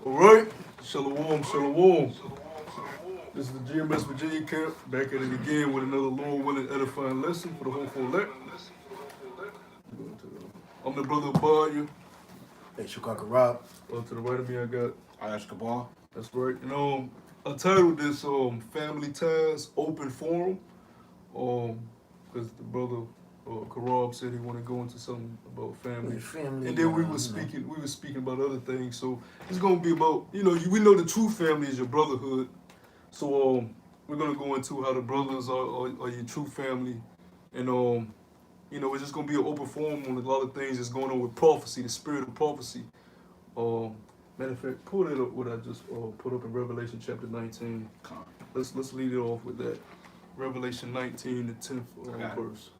All right, shalom, shalom. This is the GMS Virginia camp, back at it again with another Lord willing edifying lesson for the hopeful elect. I'm the brother of Banya. Hey, Shukaka Rob. To the right of me, I got. Escobar. That's right. And I titled this "Family Ties Open Forum," because the brother Karab said he wanted to go into something about family, and then we were speaking about other things. So it's gonna be about we know the true family is your brotherhood. So we're gonna go into how the brothers are your true family, and it's just gonna be an open forum on a lot of things that's going on with prophecy, the spirit of prophecy. Matter of fact, pull it up what I just put up in Revelation chapter 19. Let's lead it off with that. Revelation 19, the 10th verse.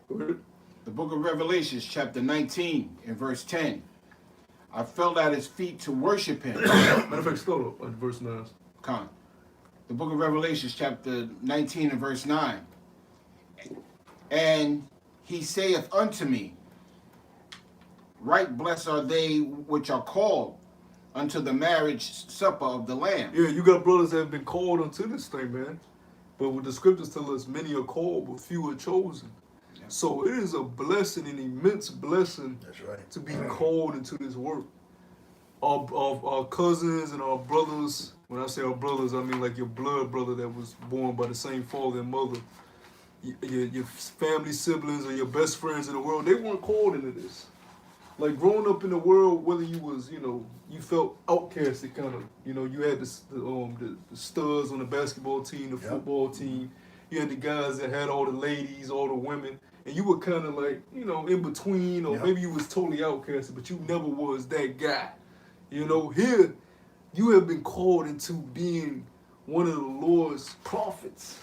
Go ahead. The book of Revelations, chapter 19, and verse 10. I fell at his feet to worship him. Matter of fact, start up at verse 9. The book of Revelations, chapter 19, and verse 9. And he saith unto me, right blessed are they which are called unto the marriage supper of the Lamb. Yeah, you got brothers that have been called unto this thing, man. But what the scriptures tell us, many are called, but few are chosen. Yeah. So it is a blessing, an immense blessing. That's right. To be called into this work. Our cousins and our brothers, when I say our brothers, I mean like your blood brother that was born by the same father and mother. Your family siblings or your best friends in the world, they weren't called into this. Like growing up in the world, whether you was, you felt outcasted kind of, you had the studs on the basketball team, the football team. You had the guys that had all the ladies, all the women, and you were kind of like, in between, or maybe you was totally outcasted, but you never was that guy. Here, you have been called into being one of the Lord's prophets.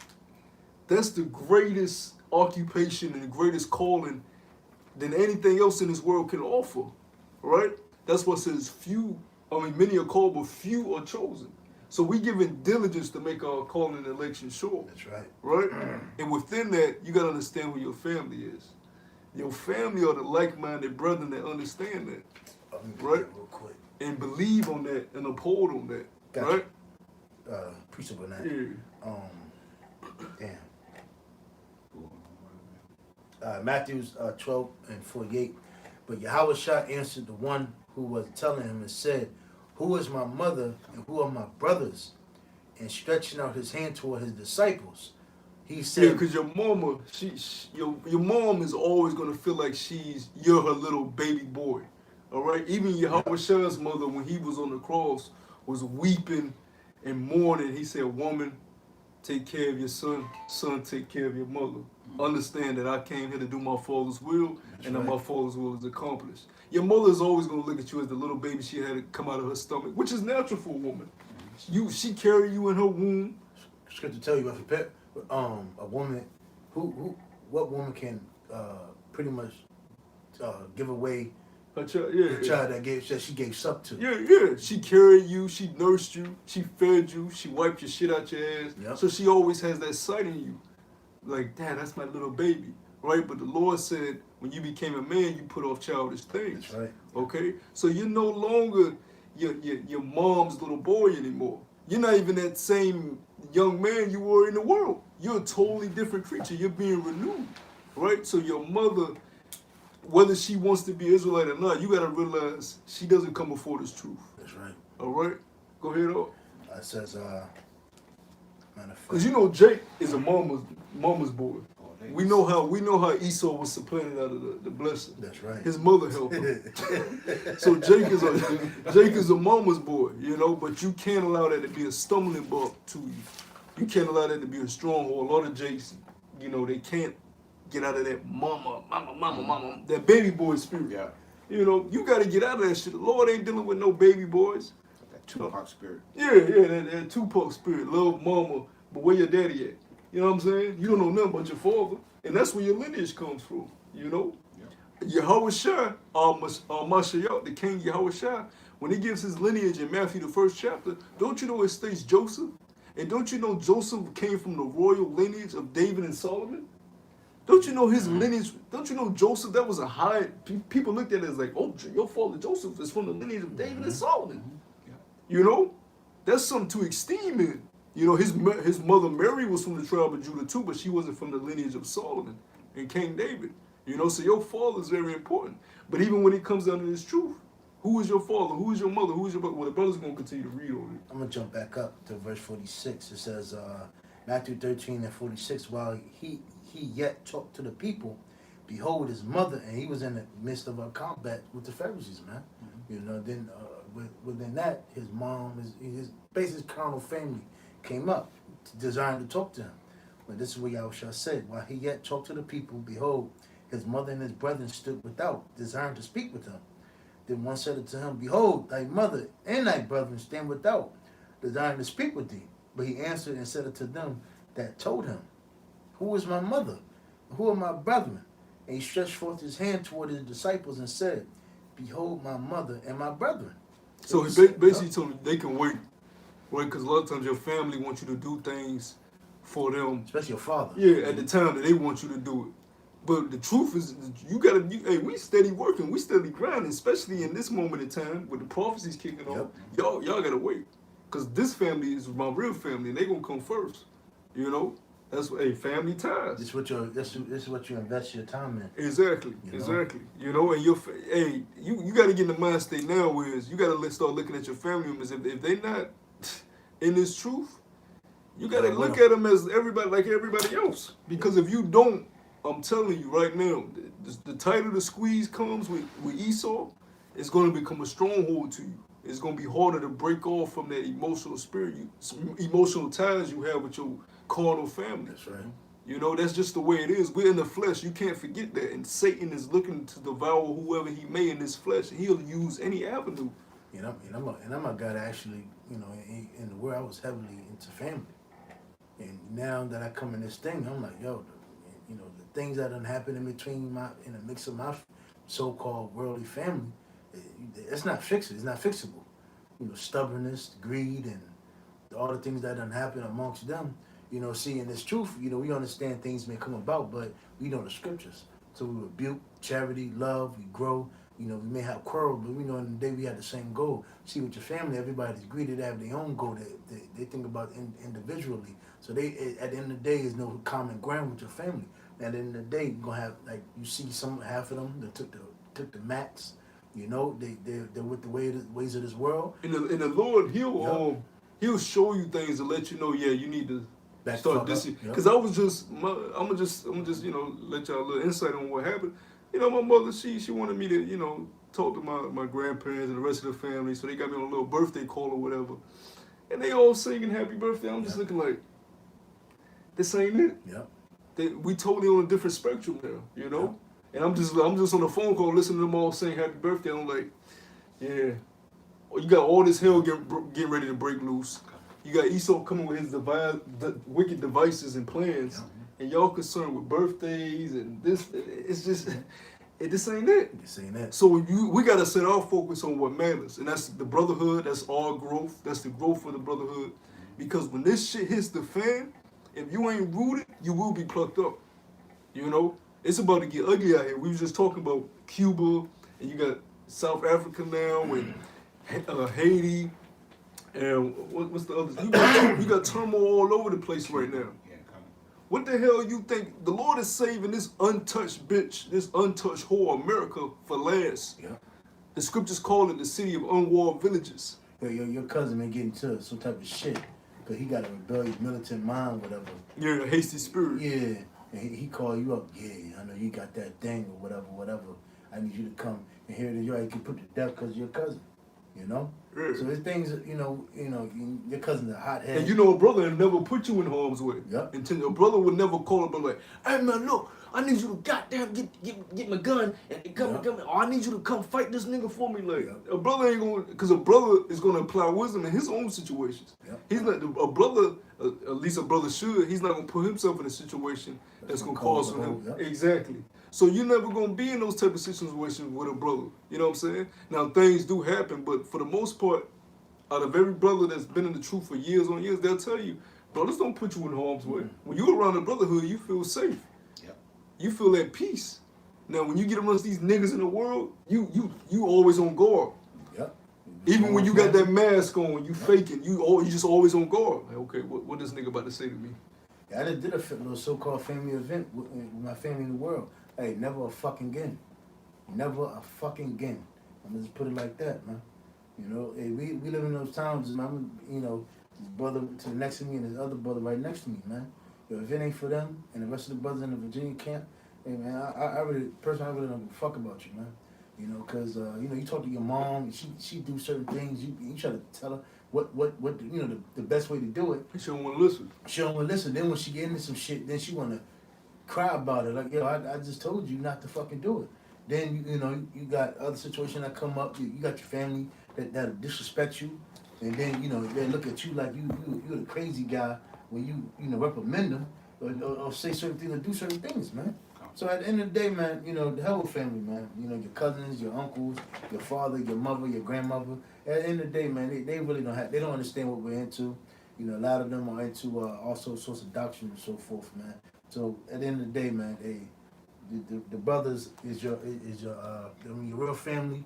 That's the greatest occupation and the greatest calling than anything else in this world can offer, right? That's what says many are called, but few are chosen. So we giving diligence to make our calling and election sure. That's right. Right? And within that, you got to understand who your family is. Your family are the like-minded brethren that understand that, right? Real quick. And believe on that and uphold on that, Gotcha. right? Appreciate that. Yeah. Damn. Matthew 12 and 48. But Yahushua answered the one who was telling him and said, who is my mother and who are my brothers? And stretching out his hand toward his disciples, he said, yeah, because your mama, your mom is always going to feel like you're her little baby boy. All right? Even Yahushua's mother, when he was on the cross, was weeping and mourning. He said, woman, take care of your son. Son, take care of your mother. Understand that I came here to do my Father's will, that my Father's will is accomplished. Your mother is always going to look at you as the little baby she had to come out of her stomach, which is natural for a woman. She carried you in her womb. Scripture tell you a woman what woman can pretty much give away her child, the child that she gave suck to. Yeah. She carried you, she nursed you, she fed you, she wiped your shit out your ass. Yep. So she always has that sight in you. Like, Dad, that's my little baby, right? But the Lord said, when you became a man, you put off childish things. That's right. Okay? So you're no longer your mom's little boy anymore. You're not even that same young man you were in the world. You're a totally different creature. You're being renewed, right? So your mother, whether she wants to be Israelite or not, you got to realize she doesn't come before this truth. That's right. All right? Go ahead, up. It says, because Jake is a mama's boy. We know how Esau was supplanted out of the blessing. That's right. His mother helped him. So Jake is a mama's boy, but you can't allow that to be a stumbling block to you. You can't allow that to be a stronghold. A lot of Jakes, they can't get out of that mama, that baby boy spirit. Yeah. You got to get out of that shit. The Lord ain't dealing with no baby boys. Tupac spirit. Yeah, that Tupac spirit. Love mama, but where your daddy at? You know what I'm saying? You don't know nothing about your father. And that's where your lineage comes from, Yeah. Yahushua, Mashiach, the king Yahushua, when he gives his lineage in Matthew, the 1st chapter, don't you know it states Joseph? And don't you know Joseph came from the royal lineage of David and Solomon? Don't you know his lineage? Don't you know Joseph? That was a high. People looked at it as like, oh, your father Joseph is from the lineage of David and Solomon. You know, that's something to esteem in. You know, his mother Mary was from the tribe of Judah too, but she wasn't from the lineage of Solomon and King David. You know, so your father is very important. But even when it comes down to this truth, who is your father? Who is your mother? Who is your brother? Well, the brother's going to continue to read on it. I'm going to jump back up to verse 46. It says, Matthew 13 and 46, while he yet talked to the people, behold his mother, and he was in the midst of a combat with the Pharisees, man. Mm-hmm. You know, then within that, his mom, his basic carnal family came up, desiring to talk to him. But this is what Yahushua said, while he yet talked to the people, behold, his mother and his brethren stood without, desiring to speak with him. Then one said unto him, behold, thy mother and thy brethren stand without, desiring to speak with thee. But he answered and said unto them that told him, who is my mother? Who are my brethren? And he stretched forth his hand toward his disciples and said, behold my mother and my brethren. So he basically told them they can wait, right? Because a lot of times your family wants you to do things for them. Especially your father. Yeah, at the time that they want you to do it. But the truth is, hey, we steady working, we steady grinding, especially in this moment in time with the prophecies kicking off. Y'all gotta wait. Because this family is my real family, and they gonna come first. You know? That's what, family ties. This is what you invest your time in. Exactly, exactly. You know, and you got to get in the mind state now where you got to start looking at your family members. If they not in this truth, you got to look at them as everybody like everybody else. Because if you don't, I'm telling you right now, the tighter the squeeze comes with Esau, it's going to become a stronghold to you. It's going to be harder to break off from that emotional emotional ties you have with your carnal family. That's right. You know, that's just the way it is. We're in the flesh. You can't forget that. And Satan is looking to devour whoever he may in this flesh. He'll use any avenue. I'm a guy that actually, you know, in the world I was heavily into family. And now that I come in this thing, I'm like, yo, you know, the things that done happened in the mix of my so-called worldly family, it's not fixable. It's not fixable. You know, stubbornness, greed, and all the things that done happen amongst them. You know, seeing this truth, you know, we understand things may come about, but we know the scriptures. So we rebuke, charity, love, we grow. You know, we may have quarrels, but we know in the day we have the same goal. See, with your family, everybody's greedy to have their own goal. They think about individually. So at the end of the day, there's no common ground with your family. At the end of the day, you're gonna have, like, you see half of them that took the max. You know, they're with the ways of this world. In the Lord, he'll show you things to let you know, yeah, you need to start this. Because I'm gonna just you know, let y'all a little insight on what happened. You know, my mother, she wanted me to, you know, talk to my grandparents and the rest of the family, so they got me on a little birthday call or whatever. And they all singing happy birthday. I'm just looking like, this ain't it. Yeah. We totally on a different spectrum now, you know? Yeah. And I'm just on the phone call listening to them all saying happy birthday. I'm like, yeah. You got all this hell getting ready to break loose. You got Esau coming with his wicked devices and plans. Yeah. And y'all concerned with birthdays and this. It's just, this ain't it. This ain't it. So we got to set our focus on what matters. And that's the brotherhood. That's our growth. That's the growth of the brotherhood. Because when this shit hits the fan, if you ain't rooted, you will be plucked up. You know? It's about to get ugly out here. We was just talking about Cuba, and you got South Africa now, and Haiti, and what's the others? You got turmoil all over the place right now. What the hell you think? The Lord is saving this untouched bitch, this untouched whore, America, for last. Yeah. The scriptures call it the city of unwalled villages. Your cousin may get into some type of shit, because he got a rebellious militant mind, whatever. Yeah, a hasty spirit. Yeah. And he call you up, yeah, I know you got that thing or whatever. I need you to come and hear it. You can put to death because you're your cousin, you know? Yeah. So there's things, you know, your cousin's a hothead. And you know a brother will never put you in harm's way. Yep. Until a brother would never call up and like, hey man, look, I need you to goddamn get my gun and come, or I need you to come fight this nigga for me. Like, a brother ain't gonna, because a brother is gonna apply wisdom in his own situations. Yep. He's not, a brother, at least a brother should, he's not gonna put himself in a situation that's gonna cause him. Yep. Exactly. So you're never gonna be in those type of situations with a brother. You know what I'm saying? Now things do happen, but for the most part, out of every brother that's been in the truth for years on years, they'll tell you, brothers don't put you in harm's way. When you're around the brotherhood, you feel safe. You feel at peace. Now, when you get amongst these niggas in the world, you always on guard. Yep. Even when you got that mask on, you faking, you just always on guard. Like, okay, what this nigga about to say to me? I just did a little so-called family event with my family in the world. Hey, never a fucking again. Never a fucking again. I'm gonna just put it like that, man. You know, hey, we live in those towns, and I'm, you know, his brother to the next to me and his other brother right next to me, man. Yo, if it ain't for them and the rest of the brothers in the Virginia camp, hey, man, I really don't give a fuck about you, man. You know, cause you know, you talk to your mom, she do certain things. You try to tell her what you know the best way to do it. She don't want to listen. She don't want to listen. Then when she get into some shit, then she want to cry about it. Like, yo, I just told you not to fucking do it. Then you know you got other situations that come up. You got your family that disrespect you, and then you know they look at you like you're the crazy guy when you know reprimand them or say certain things or do certain things, man. So at the end of the day, man, you know, the hell with family, man. You know, your cousins, your uncles, your father, your mother, your grandmother. At the end of the day, man, they really they don't understand what we're into. You know, a lot of them are into also sorts of doctrine and so forth, man. So at the end of the day, man, the brothers is your real family,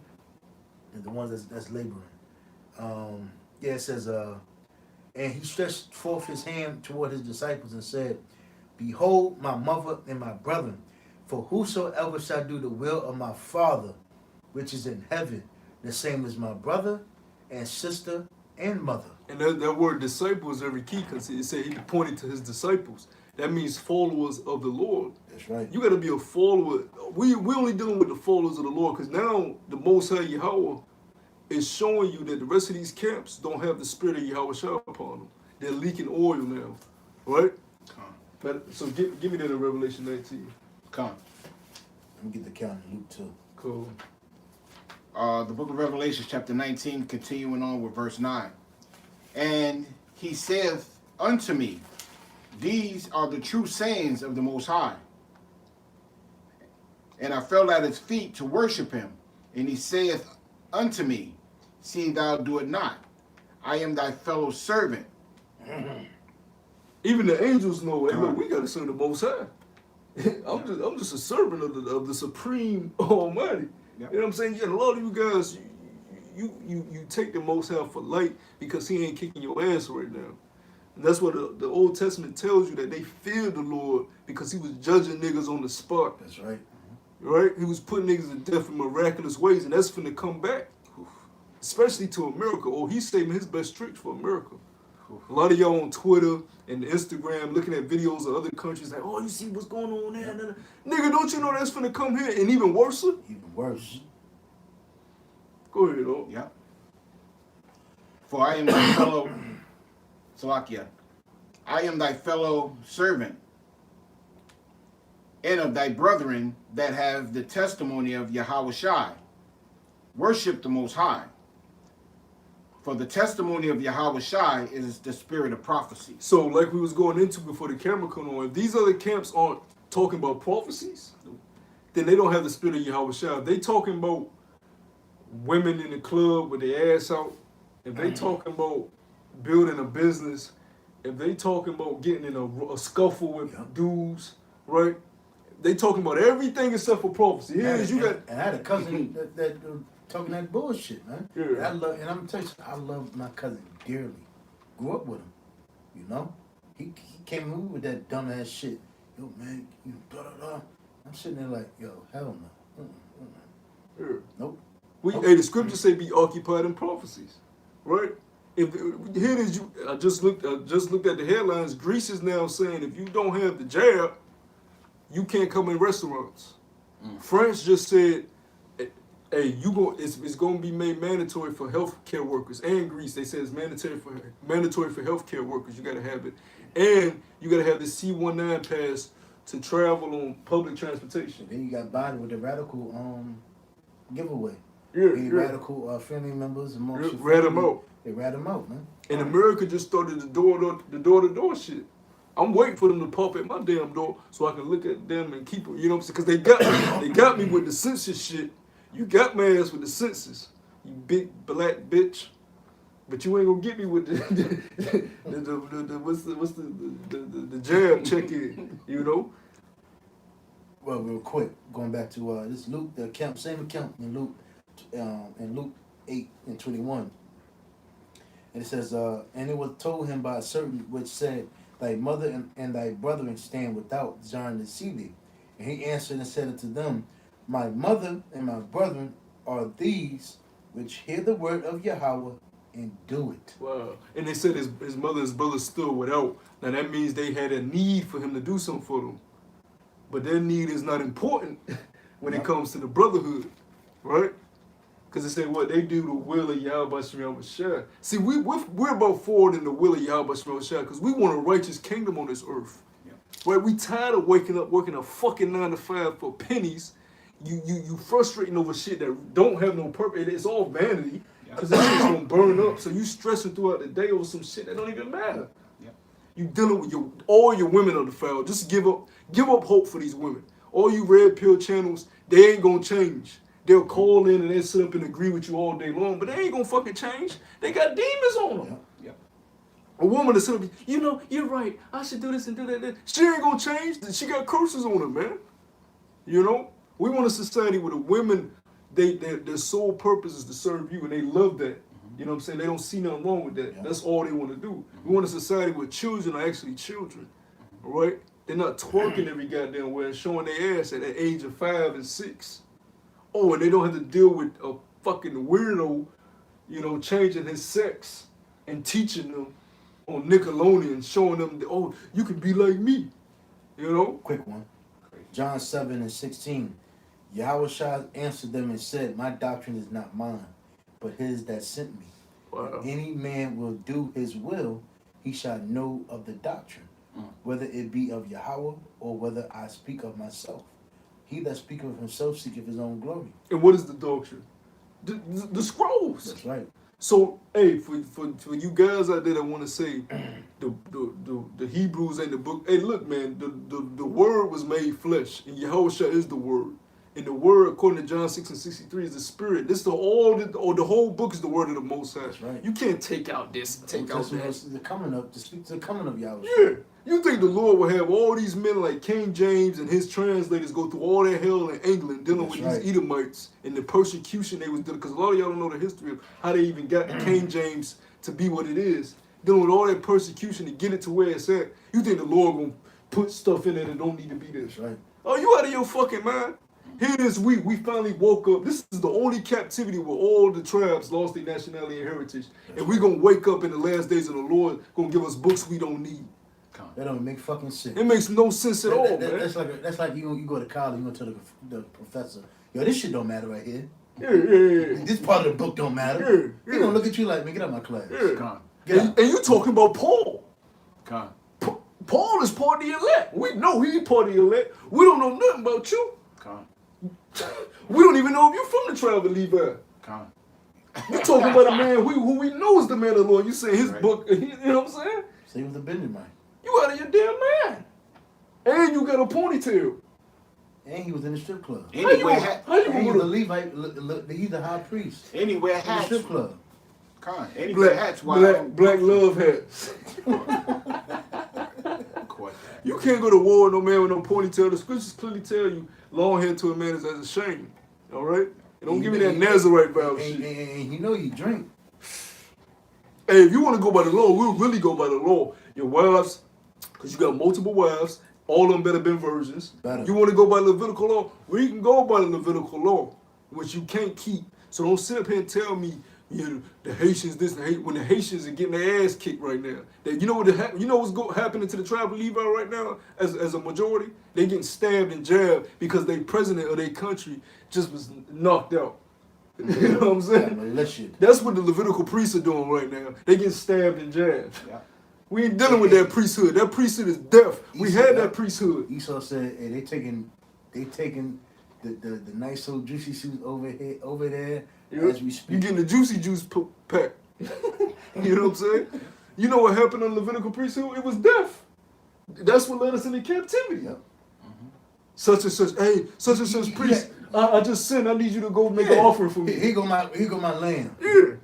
and the ones that's laboring. Yeah, it says, and he stretched forth his hand toward his disciples and said, "Behold, my mother and my brethren, for whosoever shall do the will of my Father, which is in heaven, the same as my brother and sister and mother." And that word disciple is very key because it said he pointed to his disciples. That means followers of the Lord. That's right. You got to be a follower. We only dealing with the followers of the Lord because now the Most High Yahweh is showing you that the rest of these camps don't have the spirit of Yahweh Shah upon them. They're leaking oil now, right? But so give me that in Revelation 19. Let me get the count in Luke 2. Cool. The book of Revelation, chapter 19, continuing on with verse 9. And he saith unto me, these are the true sayings of the Most High. And I fell at his feet to worship him. And he saith unto me, see thou do it not. I am thy fellow servant. Even the angels know, hey, look, we got to serve the Most High. I'm just a servant of the Supreme Almighty. Yep. You know what I'm saying? Yeah, a lot of you guys, you take the Most High for light because he ain't kicking your ass right now. And that's what the Old Testament tells you, that they feared the Lord because he was judging niggas on the spot. That's right. Right? He was putting niggas to death in miraculous ways, and that's finna come back. Especially to America. Or he's saving his best tricks for America. A lot of y'all on Twitter and Instagram looking at videos of other countries like, oh, you see what's going on there? Yep. Nigga, don't you know that's finna come here and even worse? Even worse. Go ahead, though. Yeah. For I am thy fellow, Salakia, I am thy fellow servant, and of thy brethren that have the testimony of Yahweh Shai. Worship the Most High. For the testimony of Yahweh Shai is the spirit of prophecy. So, like we was going into before the camera come on, if these other camps aren't talking about prophecies, then they don't have the spirit of Yahweh Shai. If they talking about women in the club with their ass out, if they talking about building a business, if they talking about getting in a scuffle with dudes, right? They talking about everything except for prophecy. Here is you got. And I had a cousin that talking that bullshit, man. Yeah. And I'm telling you, I love my cousin dearly. Grew up with him, you know. He came in with that dumbass shit. Yo, man, you da da da. I'm sitting there like, yo, hell no. Yeah. Nope. Hey, the scriptures say be occupied in prophecies, right? If here it is, I just looked at the headlines. Greece is now saying if you don't have the jab, you can't come in restaurants. France just said, hey, it's going to be made mandatory for healthcare workers. And Greece, they said it's mandatory for healthcare workers. You got to have it, and you got to have the C-19 pass to travel on public transportation. Then you got Biden with the radical giveaway. Yeah. Radical family members amongst your rat them out. They rat them out, man. And America just started the door-to-door shit. I'm waiting for them to pop at my damn door so I can look at them and keep it. You know what I'm saying? Because they got me with the census shit. You got my ass with the census, you big black bitch. But you ain't gonna get me with the jab check-in, you know? Well, real quick, going back to this Luke, the account, same account in Luke 8 and 21. And it says, and it was told him by a certain which said, thy mother and thy brethren stand without, desiring to see thee. And he answered and said unto them, my mother and my brethren are these which hear the word of Yahweh and do it. Wow. And they said his mother and his brother stood without. Now that means they had a need for him to do something for them. But their need is not important when it comes to the brotherhood, right? Because it said what they do the will of Yahweh Shem Shah. See, we're about forward in the will of Yahweh Shem Shah because we want a righteous kingdom on this earth. Yeah. Right? We tired of waking up, working a fucking 9 to 5 for pennies. You frustrating over shit that don't have no purpose. It's all vanity. Because that shit's gonna burn up. So you stressing throughout the day over some shit that don't even matter. Yep. You dealing with all your women on the foul. Just give up hope for these women. All you red pill channels, they ain't gonna change. They'll call in and they'll sit up and agree with you all day long, but they ain't gonna fucking change. They got demons on them. Yep. A woman to sit up, you know, you're right. I should do this and do that. She ain't gonna change. She got curses on her, man. You know, we want a society where the women, their sole purpose is to serve you, and they love that. You know what I'm saying? They don't see nothing wrong with that. Yeah. That's all they want to do. We want a society where children are actually children, all right? They're not twerking every goddamn way and showing their ass at the age of 5 and 6. Oh, and they don't have to deal with a fucking weirdo, you know, changing his sex and teaching them on Nickelodeon, showing them that, oh, you can be like me, you know? Quick one. John 7 and 16. Yahweh Shah answered them and said, my doctrine is not mine, but his that sent me. Wow. If any man will do his will, he shall know of the doctrine, whether it be of Yahweh or whether I speak of myself. He that speaketh of himself seeketh his own glory. And what is the doctrine? The scrolls. That's right. So, hey, for you guys out there that want to say the Hebrews ain't the book, hey, look, man, the word was made flesh, and Yahushua is the word. And the word, according to John 6 and 63, is the spirit. This the whole book is the word of the Most High. That's right. You can't take out this, take out that. The coming of, to speak to the coming of Yahweh. Yeah. You think the Lord will have all these men like King James and his translators go through all that hell in England dealing That's with right. these Edomites and the persecution they was dealing, because a lot of y'all don't know the history of how they even got the King James to be what it is. Dealing with all that persecution to get it to where it's at. You think the Lord gonna put stuff in it that don't need to be there? That's right. Oh, you out of your fucking mind? Here this week, we finally woke up. This is the only captivity where all the tribes lost their nationality and heritage. And we're going to wake up in the last days of the Lord, going to give us books we don't need. That don't make fucking sense. It makes no sense at all, man. That's like you go to college, you go to the professor, yo, this shit don't matter right here. Yeah. This part of the book don't matter. Yeah. He gonna look at you like, man, get out of my class. Yeah. Con. Get out. And you talking about Paul. Con. Paul is part of the elect. We know he's part of the elect. We don't know nothing about you. Con. We don't even know if you're from the tribe of Levi. Con. You're talking about a man who we know is the man of the Lord. You saying his Right. book, you know what I'm saying? Same with the Benjamin. You out of your damn mind. And you got a ponytail. And he was in the strip club. Anywhere, How you And he gonna was the Levite, he's the high priest. anywhere In the hats. strip club. Con. Anywhere hats. black love hats. Caught that. You can't go to war with no man with no ponytail. The scriptures clearly tell you long hair to a man is as a shame. All right? And don't give me that Nazarite vow shit. And you know you drink. Hey, if you want to go by the law, we'll really go by the law. Your wives, because you got multiple wives, all of them better been virgins. Better. You want to go by Levitical law? We can go by the Levitical law, which you can't keep. So don't sit up here and tell me, you know, the Haitians this, when the Haitians are getting their ass kicked right now. You know what's happening to the tribe of Levi right now as a majority? They getting stabbed and jabbed because they president of their country just was knocked out. You know what I'm saying? That shit. That's what the Levitical priests are doing right now. They getting stabbed and jabbed. Yeah. We ain't dealing with that priesthood. That priesthood is death. We had that priesthood. Esau said, hey, they taking the nice old juicy suits over there as we speak. You getting the juicy juice pack. You know what I'm saying? You know what happened on the Levitical priesthood? It was death. That's what led us into captivity. Yep. Such and such, hey, such and such priest. I just sinned. I need you to go make an offering for me. Here go my lamb. Yeah.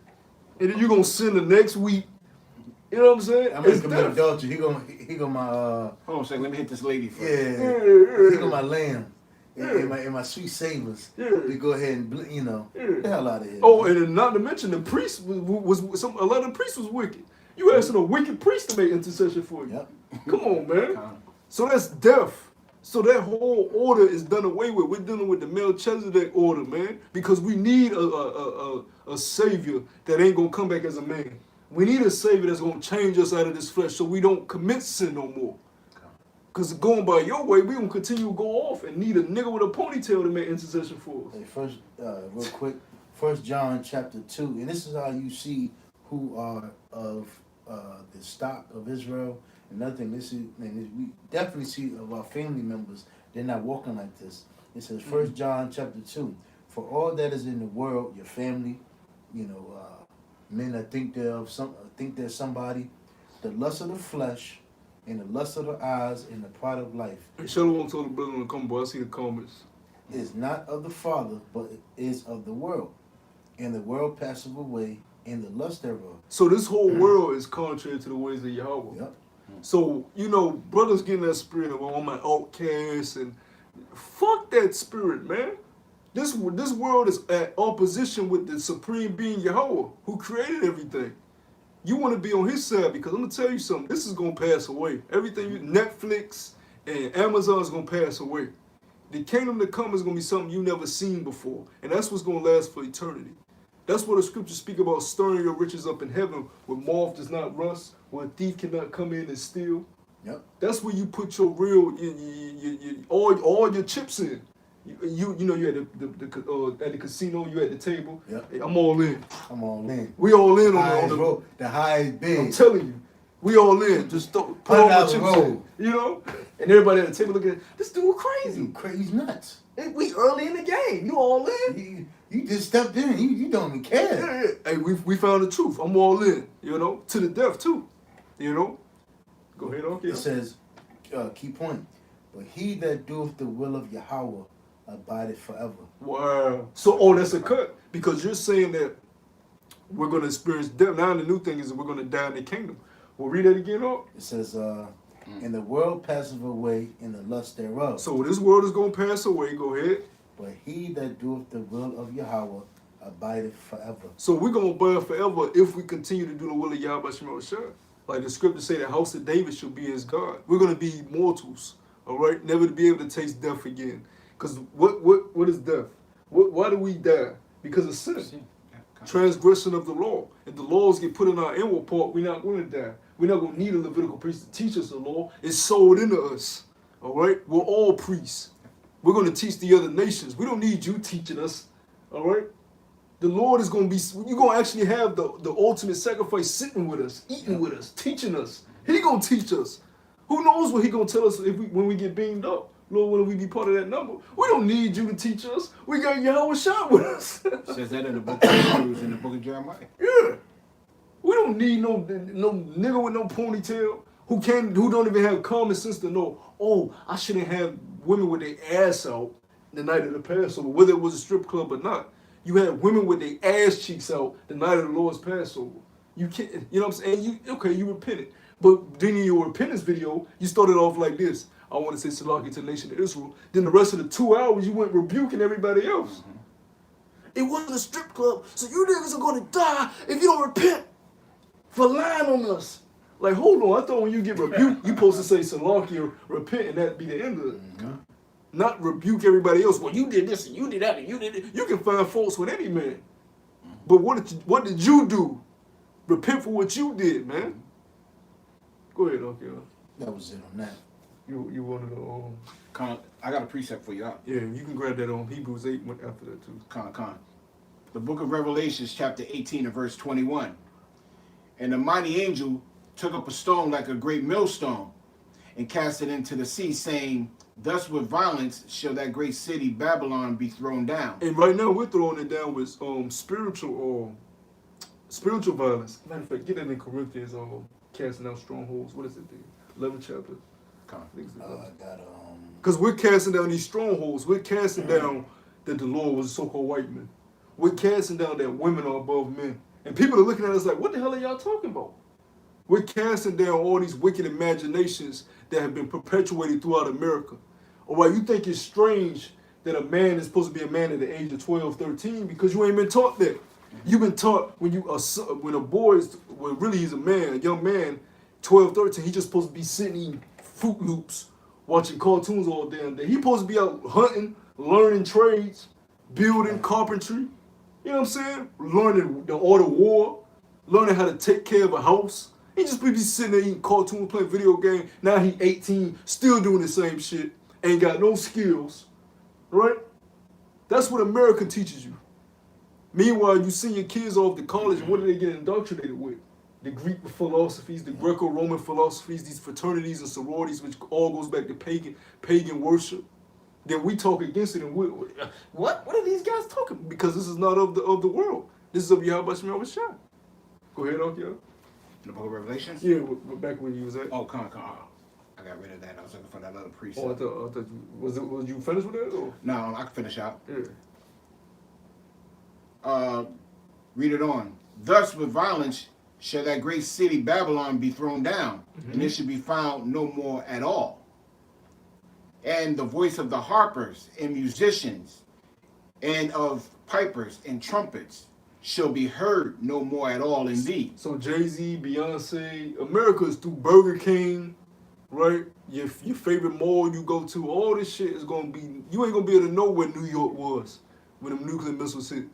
And then you're gonna sin the next week. You know what I'm saying? I'm gonna It's commit death. adultery. He go my Hold on a second. Let me hit this lady first. yeah. Yeah. He go my lamb. and my sweet savers. Yeah. We go ahead and get the hell out of here. Oh, man. and not to mention the priest was a lot of the priests was wicked. You asking a wicked priest to make intercession for you. Yep. Come on, man. Con. So that's death. So that whole order is done away with. We're dealing with the Melchizedek order, man, because we need a savior that ain't gonna come back as a man. We need a savior that's gonna change us out of this flesh so we don't commit sin no more. Because going by your way, we gonna continue to go off and need a nigga with a ponytail to make intercession for us. Hey, first, real quick, 1 John chapter 2, and this is how you see who are of the stock of Israel. Another thing, we definitely see of our family members, they're not walking like this. It says 1 John chapter 2, for all that is in the world, your family, men that think they're somebody, the lust of the flesh, and the lust of the eyes, and the pride of life, Hey, Shalom told the brother to come, boy. I see the comments. is not of the Father, but is of the world. And the world passeth away, and the lust thereof. So this whole world is contrary to the ways of Yahweh. Yep. So, brothers getting that spirit of all my outcasts and fuck that spirit, man. This world is at opposition with the supreme being Yahweh, who created everything. You want to be on his side because I'm gonna tell you something. This is gonna pass away. Everything Netflix and Amazon is gonna pass away. The kingdom to come is gonna be something you never seen before, and that's what's gonna last for eternity. That's what the scriptures speak about, stirring your riches up in heaven, where moth does not rust, where a thief cannot come in and steal. Yep. That's where you put your real, all your chips in. You at the casino, you at the table. Yep. Hey, I'm all in. I'm all in. We all in Highest on roll, the highest bid. I'm telling you, we all in. Just put all my $100 chips roll. in. And everybody at the table looking at this dude crazy. You crazy nuts. We early in the game. You all in? You just stepped in. You don't even care. Yeah. Hey, we found the truth. I'm all in. To the death too. Go ahead, okay. It says, key point. But he that doeth the will of Yahweh abideth forever. Wow. So, that's a cut because you're saying that we're going to experience death. Now the new thing is that we're going to die in the kingdom. We'll read that again, up. It says, and the world passeth away in the lust thereof. So this world is going to pass away. Go ahead. But he that doeth the will of Yahweh abideth forever. So we're going to abide forever if we continue to do the will of Yahweh Shema Shah. Like the scriptures say, the house of David shall be his God. We're going to be immortals, all right? Never to be able to taste death again. Because what is death? Why do we die? Because of sin. Transgression of the law. If the laws get put in our inward part, we're not going to die. We're not going to need a Levitical priest to teach us the law. It's sold into us, all right? We're all priests. We're going to teach the other nations. We don't need you teaching us, all right? The Lord is going to be, you're going to actually have the ultimate sacrifice sitting with us, eating with us, teaching us. He going to teach us. Who knows what he going to tell us when we get beamed up? Lord, will we be part of that number? We don't need you to teach us. We got Yahweh Shah with us. Says that in the book of Hebrews, in the book of Jeremiah. Yeah. We don't need no nigga with no ponytail who don't even have common sense to know, I shouldn't have women with their ass out the night of the Passover, whether it was a strip club or not. You had women with their ass cheeks out the night of the Lord's Passover. You can't, you know what I'm saying? You repented. But then in your repentance video, you started off like this. I want to say Salaki to the nation of Israel. Then the rest of the 2 hours, you went rebuking everybody else. Mm-hmm. It wasn't a strip club, so you niggas are going to die if you don't repent for lying on us. Like, hold on. I thought when you get rebuked, you supposed to say Salaki or repent, and that'd be the end of it. Mm-hmm. Not rebuke everybody else. Well, you did this, and you did that, and you did it. You can find faults with any man. But what did you do? Repent for what you did, man. Go ahead, okay. That was it on that. You wanted to I got a precept for you. Yeah, you can grab that on Hebrews 8 went after that too. The book of Revelations, chapter 18 and verse 21. And the mighty angel took up a stone like a great millstone and cast it into the sea, saying, thus with violence shall that great city Babylon be thrown down. And right now we're throwing it down with spiritual violence. Matter of fact, get that in Corinthians, casting out strongholds. What is it there? 11th chapter. Because we're casting down these strongholds. We're casting down that the Lord was a so-called white man. We're casting down that women are above men. And people are looking at us like, what the hell are y'all talking about? We're casting down all these wicked imaginations that have been perpetuated throughout America. Or why you think it's strange that a man is supposed to be a man at the age of 12, 13 because you ain't been taught that. You've been taught when a boy is, well, really he's a man, a young man, 12, 13, he's just supposed to be sitting eating Fruit Loops, watching cartoons all damn day. He's supposed to be out hunting, learning trades, building, carpentry. You know what I'm saying? Learning the art of war, learning how to take care of a house. He just be sitting there eating cartoons, playing video games. Now he 18, still doing the same shit. Ain't got no skills, right? That's what America teaches you. Meanwhile, you send your kids off to college, and what do they get indoctrinated with? The Greek philosophies, the Greco-Roman philosophies, these fraternities and sororities, which all goes back to pagan worship. Then we talk against it, and what are these guys talking? Because this is not of the world. This is of Yahweh Shemel Shah. Go ahead, Okia. The Book of Revelations? Yeah, back when you was at. Oh, come on. I got rid of that. I was looking for that other precept. Oh, I thought was you finished with that? Or? No, I can finish out. Yeah. Read it on. Thus with violence shall that great city Babylon be thrown down, and it shall be found no more at all. And the voice of the harpers and musicians, and of pipers and trumpets, shall be heard no more at all indeed. So Jay-Z, Beyonce, America is through Burger King, right? Your favorite mall you go to, all this shit is gonna be, you ain't gonna be able to know where New York was when them nuclear missiles hit.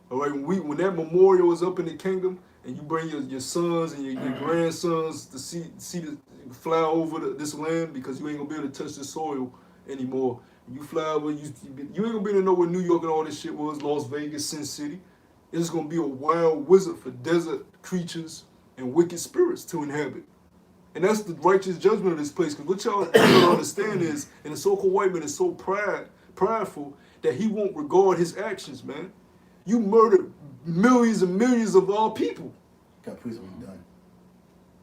All right, when that memorial is up in the kingdom, and you bring your sons and your grandsons to see the fly over this land, because you ain't gonna be able to touch the soil anymore. You fly over, you ain't gonna be able to know where New York and all this shit was, Las Vegas, Sin City. It's gonna be a wild wizard for desert creatures and wicked spirits to inhabit. And that's the righteous judgment of this place. Because what y'all don't understand is, and the so-called white man is so prideful that he won't regard his actions, man. You murdered millions and millions of our people. Got prison done.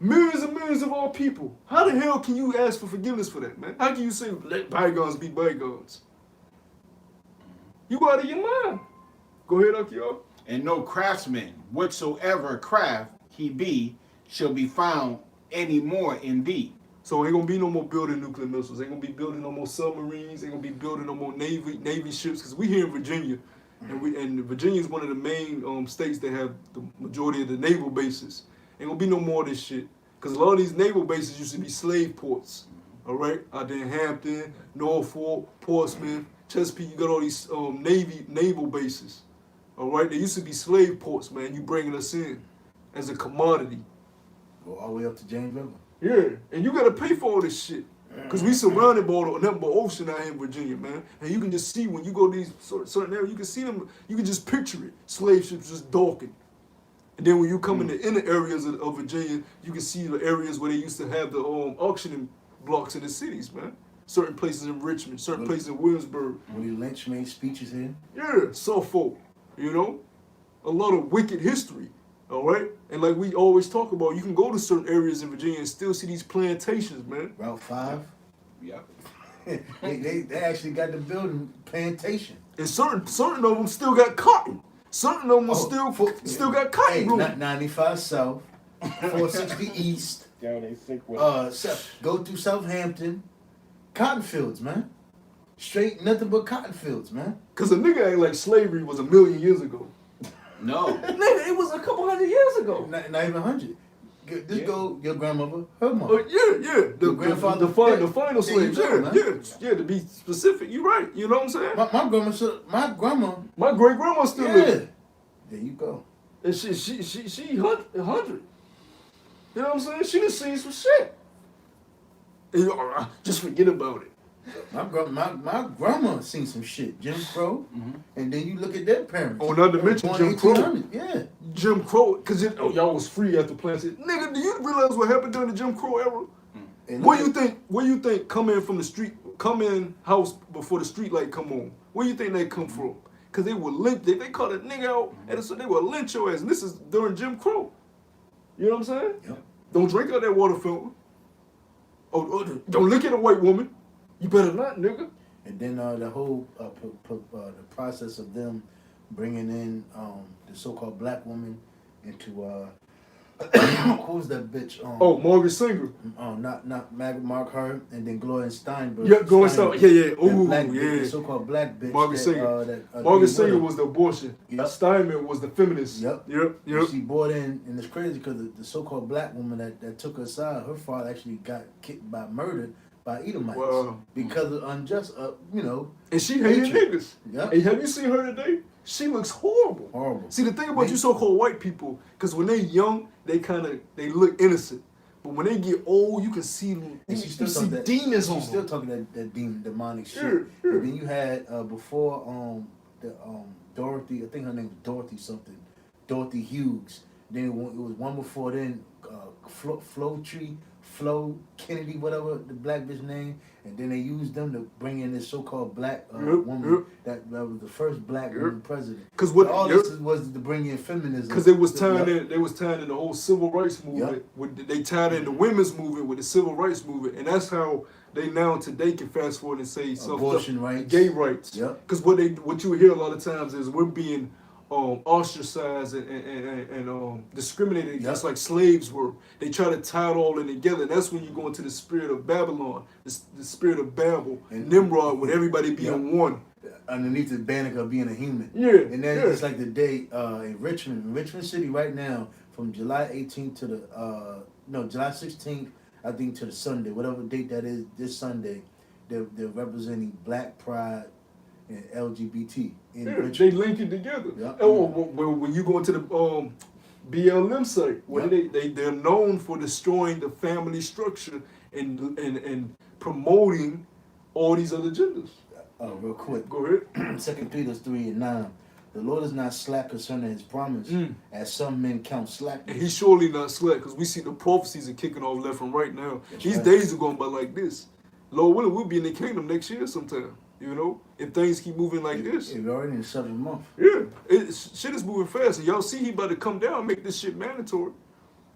Millions and millions of our people. How the hell can you ask for forgiveness for that, man? How can you say, let bygones be bygones? You out of your mind. Go ahead, Akio. And no craftsman whatsoever craft he be shall be found any more indeed. So ain't gonna be no more building nuclear missiles. Ain't gonna be building no more submarines. Ain't gonna be building no more Navy ships. Because we here in Virginia, and Virginia is one of the main states that have the majority of the naval bases. Ain't gonna be no more of this shit. Because a lot of these naval bases used to be slave ports. All right, out there in Hampton, Norfolk, Portsmouth, Chesapeake. You got all these naval bases. All right, they used to be slave ports, man. You bringing us in as a commodity. Go all the way up to James River. Yeah, and you gotta pay for all this shit. Because we surrounded by nothing but ocean out here in Virginia, man. And you can just see when you go to these certain areas, you can see them, you can just picture it. Slave ships just docking. And then when you come in the inner areas of Virginia, you can see the areas where they used to have the auctioning blocks in the cities, man. Certain places in Richmond, certain places in Williamsburg. Willie Lynch made speeches here. Yeah, Suffolk, you know? A lot of wicked history. All right, and like we always talk about, you can go to certain areas in Virginia and still see these plantations, man. Route 5. Yep. they actually got the building plantation. And certain of them still got cotton. Certain of them still got cotton. Hey, Room. 95 South, 460 East. Down they sick with. Go through Southampton. Cotton fields, man. Straight nothing but cotton fields, man. Cause a nigga act like slavery was 1,000,000 years ago. No. Nigga, it was a couple hundred years ago. Not even 100. Go your grandmother, her mother. Yeah. The grandfather, the final slaves. Yeah. Yeah. To be specific, you're right. You know what I'm saying? My grandma. My great grandma still living. There you go. And she 100. You know what I'm saying? She done seen some shit. And just forget about it. My grandma seen some shit. Jim Crow. And then you look at their parents. Oh, not to mention Jim Crow. Yeah. Jim Crow, because y'all was free after plantation. Nigga, do you realize what happened during the Jim Crow era? Where you think come in from the street, come in house before the street light come on? Where you think they come from? Because they would lynch, they called a nigga out, and so they would lynch your ass. And this is during Jim Crow. You know what I'm saying? Yep. Don't drink out that water fountain. Oh, don't look at a white woman. You better not, nigga. And then the whole the process of them bringing in the so-called black woman into Who's that bitch? Oh, Margaret Singer. Not Mark her, and then Gloria Steinberg. Yeah, Gloria Steinberg. Yeah, yeah. Ooh, black yeah. bitch, the so-called black bitch. Margaret Singer. Margaret Margaret Singer was the abortion. Yep. Steinman was the feminist. Yep. She bought in, and it's crazy because the so-called black woman that took her side, her father actually got murdered by Edomites because of unjust, And she hated niggas. Yep. And have you seen her today? She looks horrible. Horrible. See, the thing about you so-called white people, because when they young, they look innocent. But when they get old, you can see demons on them. She's still talking that demonic shit. Sure. And then you had before Dorothy, I think her name was Dorothy something, Dorothy Hughes. Then it was one before then, Flo Kennedy, whatever the black bitch name, and then they used them to bring in this so-called black woman that was the first black woman president. Because what all this was to bring in feminism. Because they was tying in the whole civil rights movement. They tied in the women's movement with the civil rights movement, and that's how they now today can fast forward and say abortion rights, gay rights. Because what you hear a lot of times is we're being ostracized and discriminated against like slaves were. They try to tie it all in together, and that's when you go into the spirit of Babylon, the spirit of Babel, and Nimrod, with everybody being one. Underneath the banner of being a human. Yeah. And then it's like the day in Richmond City right now, from July 18th to July 16th, I think, to the Sunday, whatever date that is, this Sunday, they're representing Black Pride and LGBT in Richmond. They link it together. Yep. When you go into the BLM site, where they're known for destroying the family structure and promoting all these other genders. Real quick. Go ahead. 2 Peter 3:9. The Lord is not slack concerning his promise, as some men count slackness. And he's surely not slack, because we see the prophecies are kicking off left and right now. These days are going by like this. Lord willing, we'll be in the kingdom next year sometime. If things keep moving like this. We're already in the 7th month. Yeah, shit is moving fast, and y'all see he about to come down and make this shit mandatory.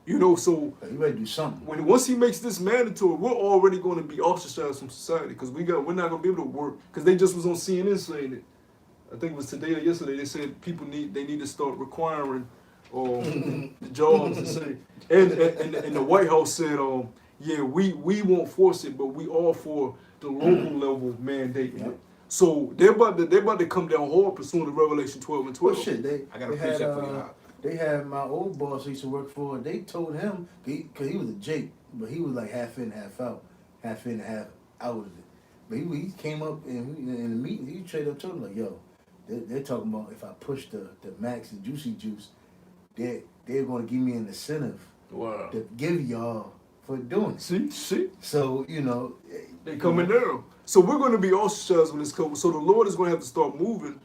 So you better do something. Once he makes this mandatory, we're already going to be ostracized from society, because we're not going to be able to work. Because they just was on CNN saying it. I think it was today or yesterday. They said they need to start requiring the jobs and say, and the White House said, we won't force it, but we all for the local level mandating it. So they're about to come down hard pursuing the Revelation 12 and 12. Well, shit, I got a precept for you. They had my old boss I used to work for. They told him, because he was a Jake, but he was like half in, half out, half in, half out of it. But he came up and in the meeting, he straight up told him like, yo, they're talking about if I push the Max and Juicy Juice, they're going to give me an incentive to give y'all for doing it. See? So, they coming down. So we're going to be ostracized when this comes. So the Lord is going to have to start moving,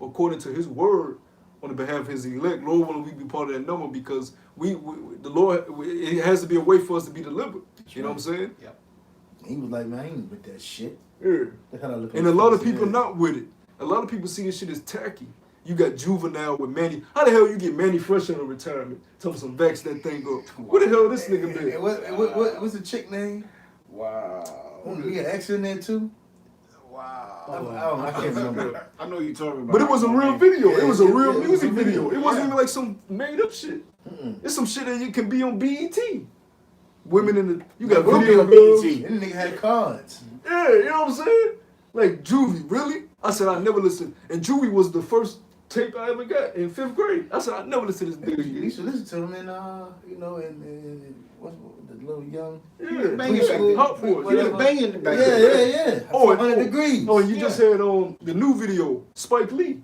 according to his word, on the behalf of his elect. Lord willing, we be part of that number, because the Lord, it has to be a way for us to be delivered. You know what I'm saying? Yep. He was like, man, I ain't with that shit. Yeah. And a lot of people not with it. A lot of people see this shit as tacky. You got Juvenile with Manny. How the hell you get Manny fresh out of retirement? Tell him some vax that thing up. Where the hell this nigga been? What's the chick name? Wow. He had X in there too? Wow. I can't remember. I know you're talking about. But it was a real video. It was a real music video. It wasn't even like some made up shit. It's some shit that you can be on BET. Women in the you got video girls. That nigga had cards. Yeah, you know what I'm saying? Like Juvie, really? I said I never listened. And Juvie was the first tape I ever got in 5th grade. I said I never listened to this nigga. You used to listen to him in what's the little young. Yeah, banging Hot Boy. He was banging back Yeah. 400 oh, degrees. Oh, you just had the new video, Spike Lee.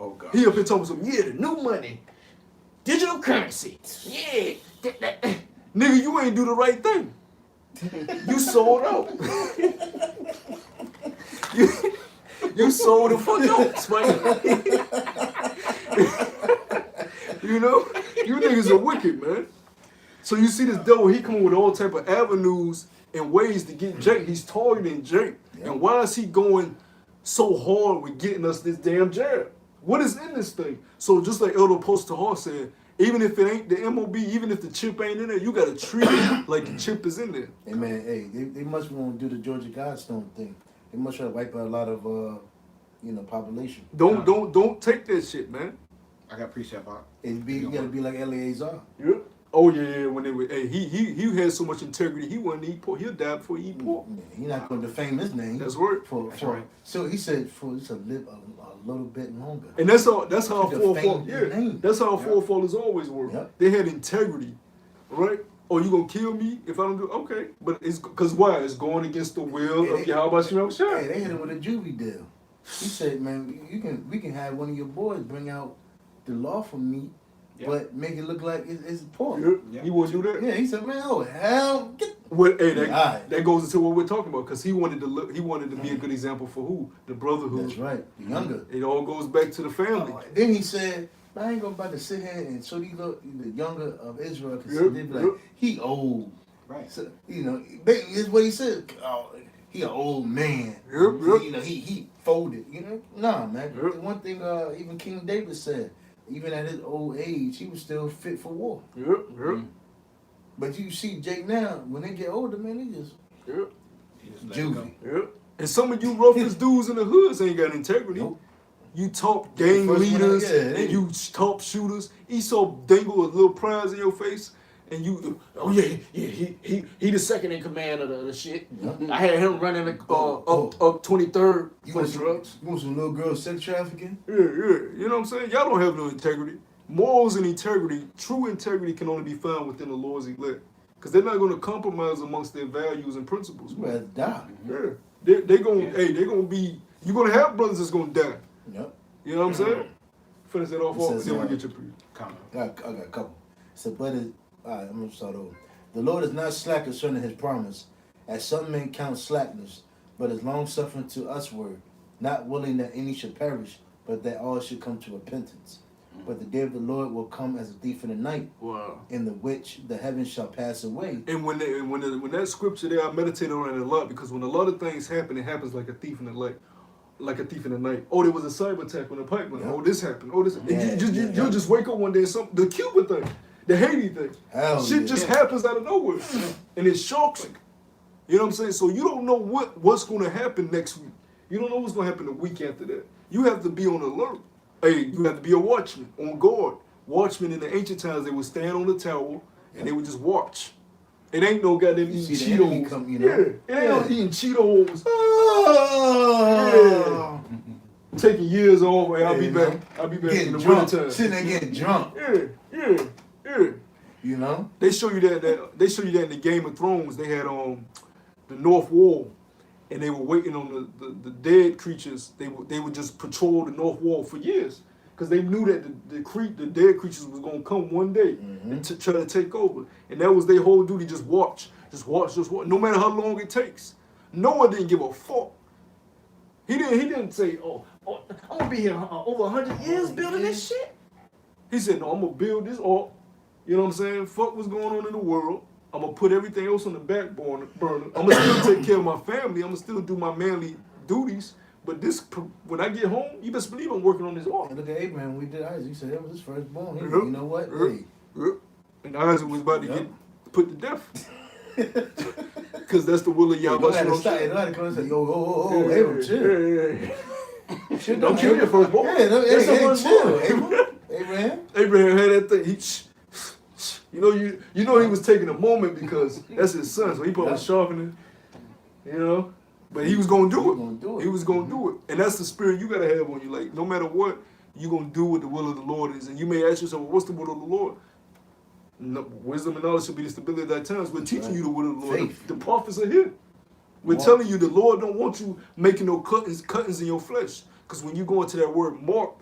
Oh God. He up here talking some the new money, digital currency. Yeah, nigga, you ain't do the right thing. You sold out. You sold the fuck out, Spike. You niggas are wicked, man. So you see this devil, he coming with all type of avenues and ways to get Jake. He's targeting Jake. Yep. And why is he going so hard with getting us this damn jab? What is in this thing? So just like Elder Poster Hall said, even if it ain't the MOB, even if the chip ain't in there, you gotta treat it like the chip is in there. Hey man, they must want to do the Georgia Guidestone thing. They must try to wipe out a lot of population. Don't take that shit, man. I got precept out. You gotta be like Eleazar. Yeah. Oh yeah, when they were, hey, he had so much integrity. He wouldn't eat pork. He'll die before he eat pork. He's not going to defame his name. That's right. That's right. So he said for to live a little bit longer. And that's how our To forefathers. defame his Yeah, name. that's how our Yeah. forefathers always were. Yeah. They had integrity, right? Oh, you gonna kill me if I don't do? Okay, but it's because why? It's going against the will of Yahweh Shem Hey, Shai. they hit him with a juvie deal. He said, "Man, we can have one of your boys bring out the lawful meat, Yeah. but make it look like it's pork." Yeah. Yeah. He wouldn't do that. Yeah, he said, "Man, oh hell, get." Well, hey, that, Alright. that goes into what we're talking about because he wanted to look. He wanted to be a good example for who? The brotherhood. That's right, the younger. It all goes back to the family. Then he said, "Man, I ain't gonna about to sit here and show these the younger of Israel because Yep, they be like, yep. he old." Right. So, is what he said. Oh, he an old man. Yep, yep. He folded. Nah, man. Yep. One thing, even King David said, even at his old age, he was still fit for war. Yep, yep, Mhm. But you see, Jake now, when they get older, man, they just yep, He just let it go. juvie. yep. And some of you roughest dudes in the hoods ain't got integrity. Nope. You top gang First one leaders out, yeah, and you top shooters. Esau dangle a little prize in your face, and you, oh yeah, he the second in command of the shit. Yeah. I had him running up 23rd You for want, drugs. some, you want some little girl sex trafficking? Yeah, you know what I'm saying? Y'all don't have no integrity. Morals and integrity, true integrity can only be found within the Lord's elect. Because they're not going to compromise amongst their values and principles. You rather die. Yeah. They're going to, they're going to be, you're going to have brothers that's going to die. Yep. You know what I'm saying? Finish that off, It says, then we get your pre. Comment. I got a couple. So, but all right, I'm gonna start over. The Lord is not slack concerning His promise, as some men count slackness, but is long suffering to usward, not willing that any should perish, but that all should come to repentance. But the day of the Lord will come as a thief in the night, Wow. in the which the heavens shall pass away. And when that scripture there, I meditated on it a lot because when a lot of things happen, it happens like a thief in the night. Like a thief in the night. Oh, there was a cyber attack on the pipeline. Yeah. Oh, this happened. Oh, this. Yeah, And yeah. you'll just wake up one day and the Cuba thing, the Haiti thing. Hell Shit yeah. just happens out of nowhere, and it shocks you. You know what I'm saying? So you don't know what's going to happen next week. You don't know what's going to happen the week after that. You have to be on alert. Hey, you have to be a watchman, on guard. Watchmen in the ancient times, they would stand on the tower and they would just watch. It ain't no goddamn You eating see the enemy Cheetos. come, Yeah, you it know? ain't no Yeah. eating Cheetos. Oh. Taking years off, and I'll Yeah, be you back. know? I'll be back in Getting the drunk. winter time. Sitting there getting drunk. Yeah. You know? They show you that they show you that in the Game of Thrones. They had the North Wall, and they were waiting on the dead creatures. They would just patrol the North Wall for years because they knew that the dead creatures was gonna come one day and try to take over. And that was their whole duty: just watch. No matter how long it takes. Noah didn't give a fuck. He didn't say, "Oh, I'm gonna be here over 100 years building this shit." He said, "No, I'm gonna build this up." You know what I'm saying? Fuck what's going on in the world. I'm gonna put everything else on the back burner. I'm gonna still take care of my family. I'm gonna still do my manly duties. But when I get home, you best believe I'm working on this ark. And look at Abraham. We did Isaac. He said that was his firstborn. He Yep. said, you know what? Yep. Hey. Yep. And Isaac was about to Yep. get put to death. Because that's the will of You Yahweh. don't have to stop. You don't have to come and say, yo, Abram, chill. Chill. Don't kill your firstborn. Yeah, That's the hey, firstborn. chill. Abraham. Abraham had that thing. You know he was taking a moment because that's his son, so he probably sharpening. You know, but he was gonna do it. He was gonna do it, and that's the spirit you gotta have on you. Like no matter what, you gonna do what the will of the Lord is, and you may ask yourself, well, "What's the will of the Lord?" No, wisdom and knowledge should be the stability of thy times. We're teaching you the will of the Lord. Faith. The prophets are here. We're telling you the Lord don't want you making no cuttings in your flesh. Because when you go into that word mark,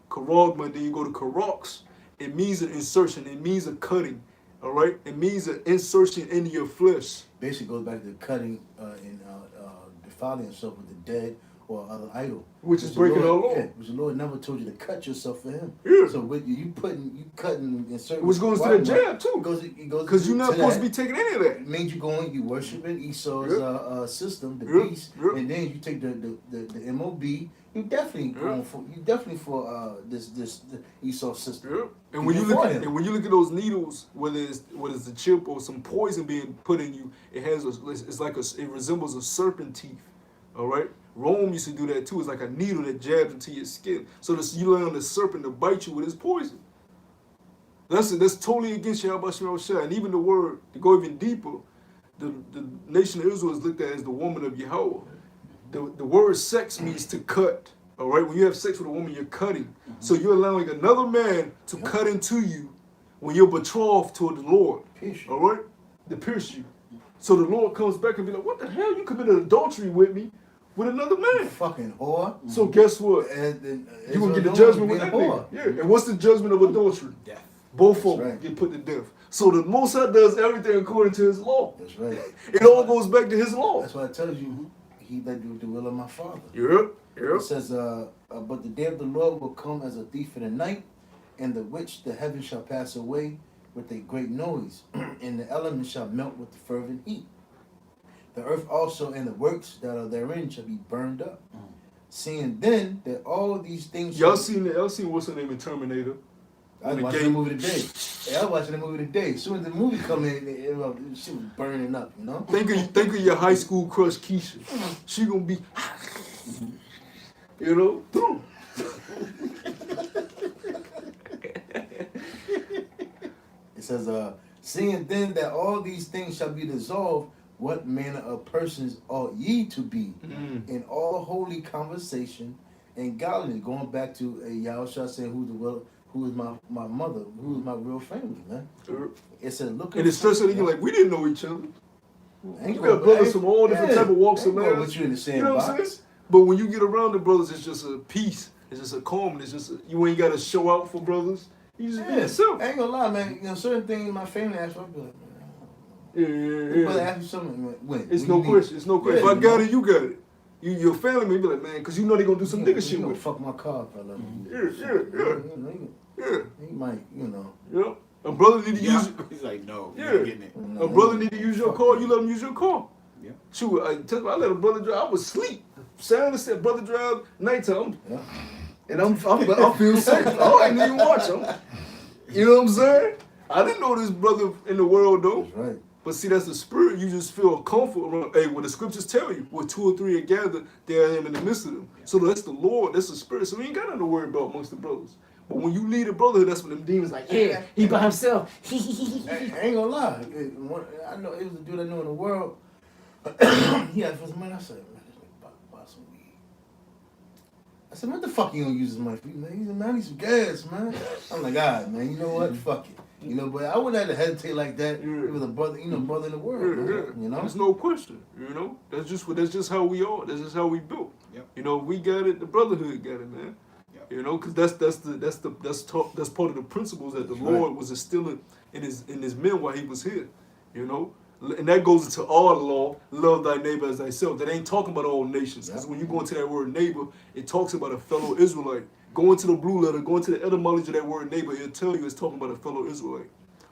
karagma, then you go to karox, it means an insertion. It means a cutting. All right? It means an insertion into your flesh. Basically goes back to cutting and defiling yourself with the dead or other idol. Which is breaking our law. Yeah, which the Lord never told you to cut yourself for Him. Yeah. So with you cutting and certain. Which goes to the jab, too. It goes Because you're not to supposed that. to be taking any of that. It means you going, you worshiping Esau's system, the Yep. beast, Yep. and then you take the MOB. You definitely going for this Esau system. Yep. And when you look at those needles, whether it's a chip or some poison being put in you, it resembles a serpent teeth. All right. Rome used to do that too. It's like a needle that jabs into your skin. So you lay on the serpent to bite you with his poison. That's totally against Yahweh Shah. And even the word, to go even deeper, the nation of Israel is looked at as the woman of Yahweh. The word sex means to cut. All right, when you have sex with a woman, you're cutting. So you're allowing another man to cut into you when you're betrothed to the Lord. All right, to pierce you. So the Lord comes back and be like, "What the hell? You committed adultery with me, with another man." Fucking whore. So guess what? You gonna get the judgment with that nigga. Yeah. And what's the judgment of adultery? Death. Both of them get put to death. So the Most High does everything according to His law. That's right. It all goes back to His law. That's why I tell you, he that do the will of my Father. Yep. It says, but the day of the Lord will come as a thief in the night, in the which the heavens shall pass away with a great noise, and the elements shall melt with the fervent heat. The earth also and the works that are therein shall be burned up. Seeing then that all these things Y'all seen what's her name in Terminator? I was watching the movie today. Yeah, I was watching the movie today. As soon as the movie come in, she was burning up, you know? Think of your high school crush Keisha. She gonna be you know, through. It says, seeing then that all these things shall be dissolved, what manner of persons ought ye to be in all holy conversation and godliness? Going back to Yahushua saying, who is my mother, who is my real family, man. It said, look. And it's stressing again like we didn't know each other. You got brothers from all different type of walks of life. With you in the same you know box. what I'm saying? But when you get around the brothers, it's just a peace. It's just a calm. It's just you ain't got to show out for brothers. You just be yourself. I ain't gonna lie, man. You know, certain things my family asks for, I be like, yeah. But ask you something. When? It's no question. It's no question. If I got it, you got it. Your family may be like, man, because you know they gonna do some nigga shit with it. Fuck my car, fella. Yeah. He might, you know. Yeah. A brother need to use. He's like, no. Yeah. You're getting it. A brother need to use your car. You let him use your car. Yeah. Shoot, I let a brother drive. I was asleep. Sound said brother drive nighttime. Yeah. And I feel safe. I ain't even watch him. You know what I'm saying? I didn't know this brother in the world though. That's right. But see, that's the spirit. You just feel comfort around. Hey, what the scriptures tell you, where 2 or 3 are gathered, there I am in the midst of them. So that's the Lord. That's the spirit. So we ain't got nothing to worry about amongst the brothers. But when you lead a brotherhood, that's when them demons like, yeah, he by himself. I ain't gonna lie. I know it was a dude I know in the world. He had for some money. I said, man, this nigga buy some weed. I said, what the fuck you gonna use this money for? Man, he said, man, I need some gas, man. I'm like, all right, man, you know what? Fuck it. You know, but I wouldn't have to hesitate like that. It was a brother, brother in the world. Man, you know, there's no question. You know, that's just how we are. That's just how we built. Yep. You know, we got it. The brotherhood got it, man. Yep. You know, because that's part of the principles that the Lord was instilling in his men while he was here. You know, and that goes into our law: love thy neighbor as thyself. That ain't talking about all nations. Because when you go into that word neighbor, it talks about a fellow Israelite. Go into the blue letter, go into the etymology of that word neighbor, it'll tell you it's talking about a fellow Israelite.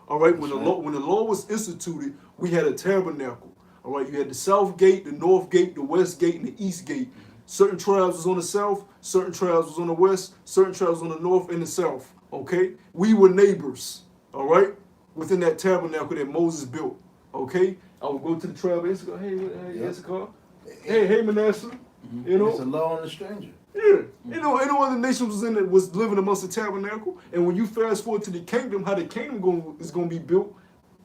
All right, when the law was instituted, we had a tabernacle. All right, you had the south gate, the north gate, the west gate, and the east gate. Certain tribes was on the south, certain tribes was on the west, certain tribes was on the north and the south. Okay, we were neighbors. All right, within that tabernacle that Moses built. Okay, I would go to the tribe of Issachar. Hey, Issachar. Hey, Manasseh. You know, it's a law on the stranger. Yeah, you know, no other nations was living amongst the tabernacle. And when you fast forward to the kingdom, how the kingdom is going to be built,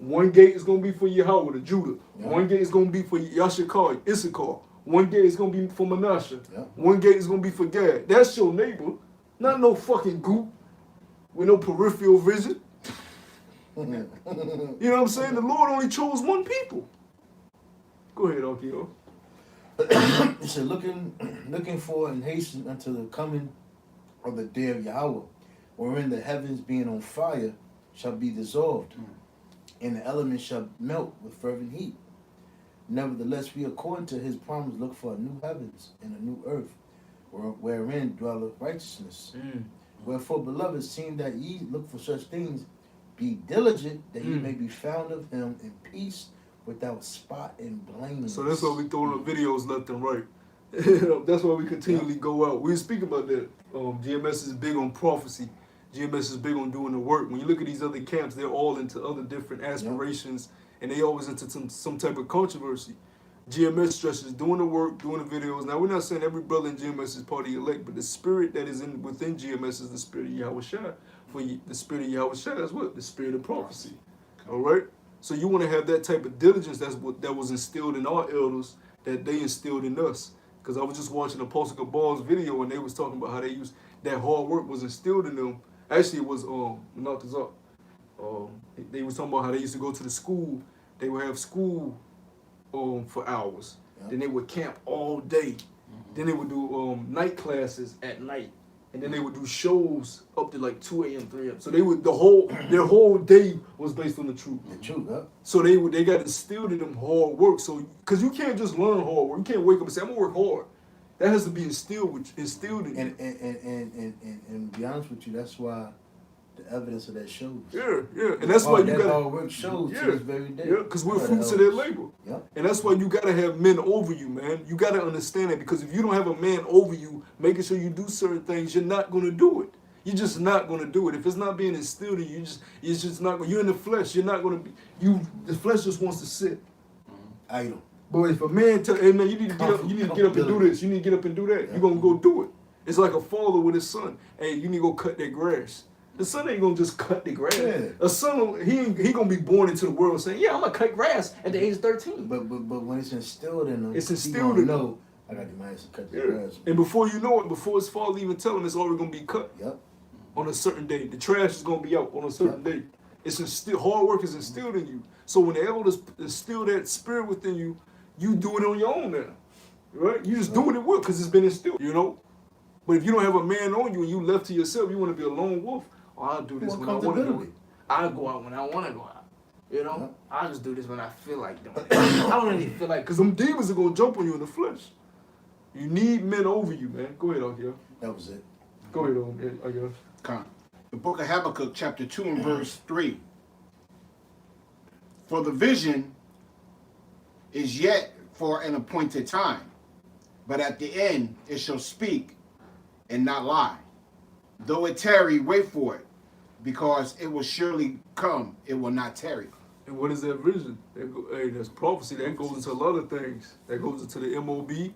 one gate is going to be for Yahweh, the Judah. Yeah. One gate is going to be for Yashikar, Issachar. One gate is going to be for Manasseh. Yeah. One gate is going to be for Gad. That's your neighbor, not no fucking group with no peripheral vision. You know what I'm saying? The Lord only chose one people. Go ahead, Akio. It said, looking for and hasten unto the coming of the day of Yahweh, wherein the heavens being on fire shall be dissolved, and the elements shall melt with fervent heat. Nevertheless, we according to his promise look for a new heavens and a new earth, wherein dwelleth righteousness. Wherefore, beloved, seeing that ye look for such things, be diligent that ye may be found of him in peace, without spot and blame. So that's why we throwing the videos left and right. That's why we continually go out. We speak about that. GMS is big on prophecy. GMS is big on doing the work. When you look at these other camps, they're all into other different aspirations, and they always into some type of controversy. GMS stresses doing the work, doing the videos. Now, we're not saying every brother in GMS is part of the elect, but the spirit that is within GMS is the spirit of Yahweh Shai. for the spirit of Yahweh Shai. That's what? The spirit of prophecy. All right? So you want to have that type of diligence that was instilled in our elders, that they instilled in us. Because I was just watching Apostle Gabal's video, and they was talking about how they used that hard work was instilled in them. Actually, it was not this up. They was talking about how they used to go to the school. They would have school for hours. Yeah. Then they would camp all day. Then they would do night classes at night. And then they would do shows up to like 2 a.m., 3 a.m. So they would their whole day was based on the truth. The truth, huh? So they got instilled in them hard work. So because you can't just learn hard work. You can't wake up and say, I'm gonna work hard. That has to be instilled in you. And to be honest with you, that's why the evidence of that shows. Yeah. And that's why you that got hard work shows to this very day. Yeah, because we're fruits of their labor. Yeah. And that's why you gotta have men over you, man. You gotta understand that, because if you don't have a man over you, making sure you do certain things, you're not gonna do it. You're just not gonna do it. If it's not being instilled in you, it's just not. You're in the flesh. You're not gonna be. The flesh just wants to sit. Idle. But if a man tell, hey man, you need to get up. You need to get up and do this. You need to get up and do that. You're gonna go do it. It's like a father with his son. Hey, you need to go cut that grass. The son ain't gonna just cut the grass. Yeah. A son, he gonna be born into the world saying, yeah, I'm gonna cut grass at the age of 13. But when it's instilled in them, It's he instilled gonna in know I got the man to cut the Yeah. grass. And before you know it, before his father even tell him, it's already gonna be cut Yep. on a certain day. The trash is gonna be out on a certain day. It's instilled. Hard work is instilled in you. So when the elders instill that spirit within you, you do it on your own now, right? You just do it at work because it's been instilled, you know. But if you don't have a man on you and you left to yourself, you want to be a lone wolf. Oh, I'll do this when I want to do it. I'll go out when I want to go out. You know, I'll just do this when I feel like doing it. I don't really feel like, because them demons are going to jump on you in the flesh. You need men over you, man. Go ahead, Akia. That was it. Go ahead, Akia. Come. The book of Habakkuk, chapter 2 and verse 3. For the vision is yet for an appointed time, but at the end it shall speak and not lie. Though it tarry, wait for it, because it will surely come, it will not tarry. And what is that vision? Hey, that's prophecy. That goes into a lot of things. That goes into the MOB.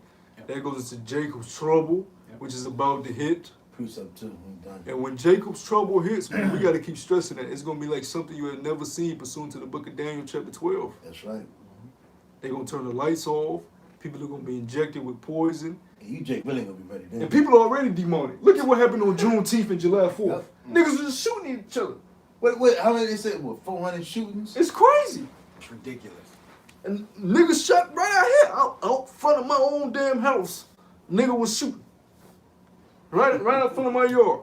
That goes into Jacob's trouble, which is about to hit. Precept 2. I'm done. And when Jacob's trouble hits, man, we got to keep stressing that. It's going to be like something you had never seen pursuant to the book of Daniel chapter 12. That's right. They're going to turn the lights off. People are going to be injected with poison. And you, Jake, really gonna be ready then. And people are already demonic. Look at what happened on Juneteenth and July 4th. Yep. Niggas was just shooting each other. Wait, how many they said? What, 400 shootings? It's crazy. It's ridiculous. And niggas shot right out here, out front of my own damn house. Nigga was shooting. Right out front of my yard.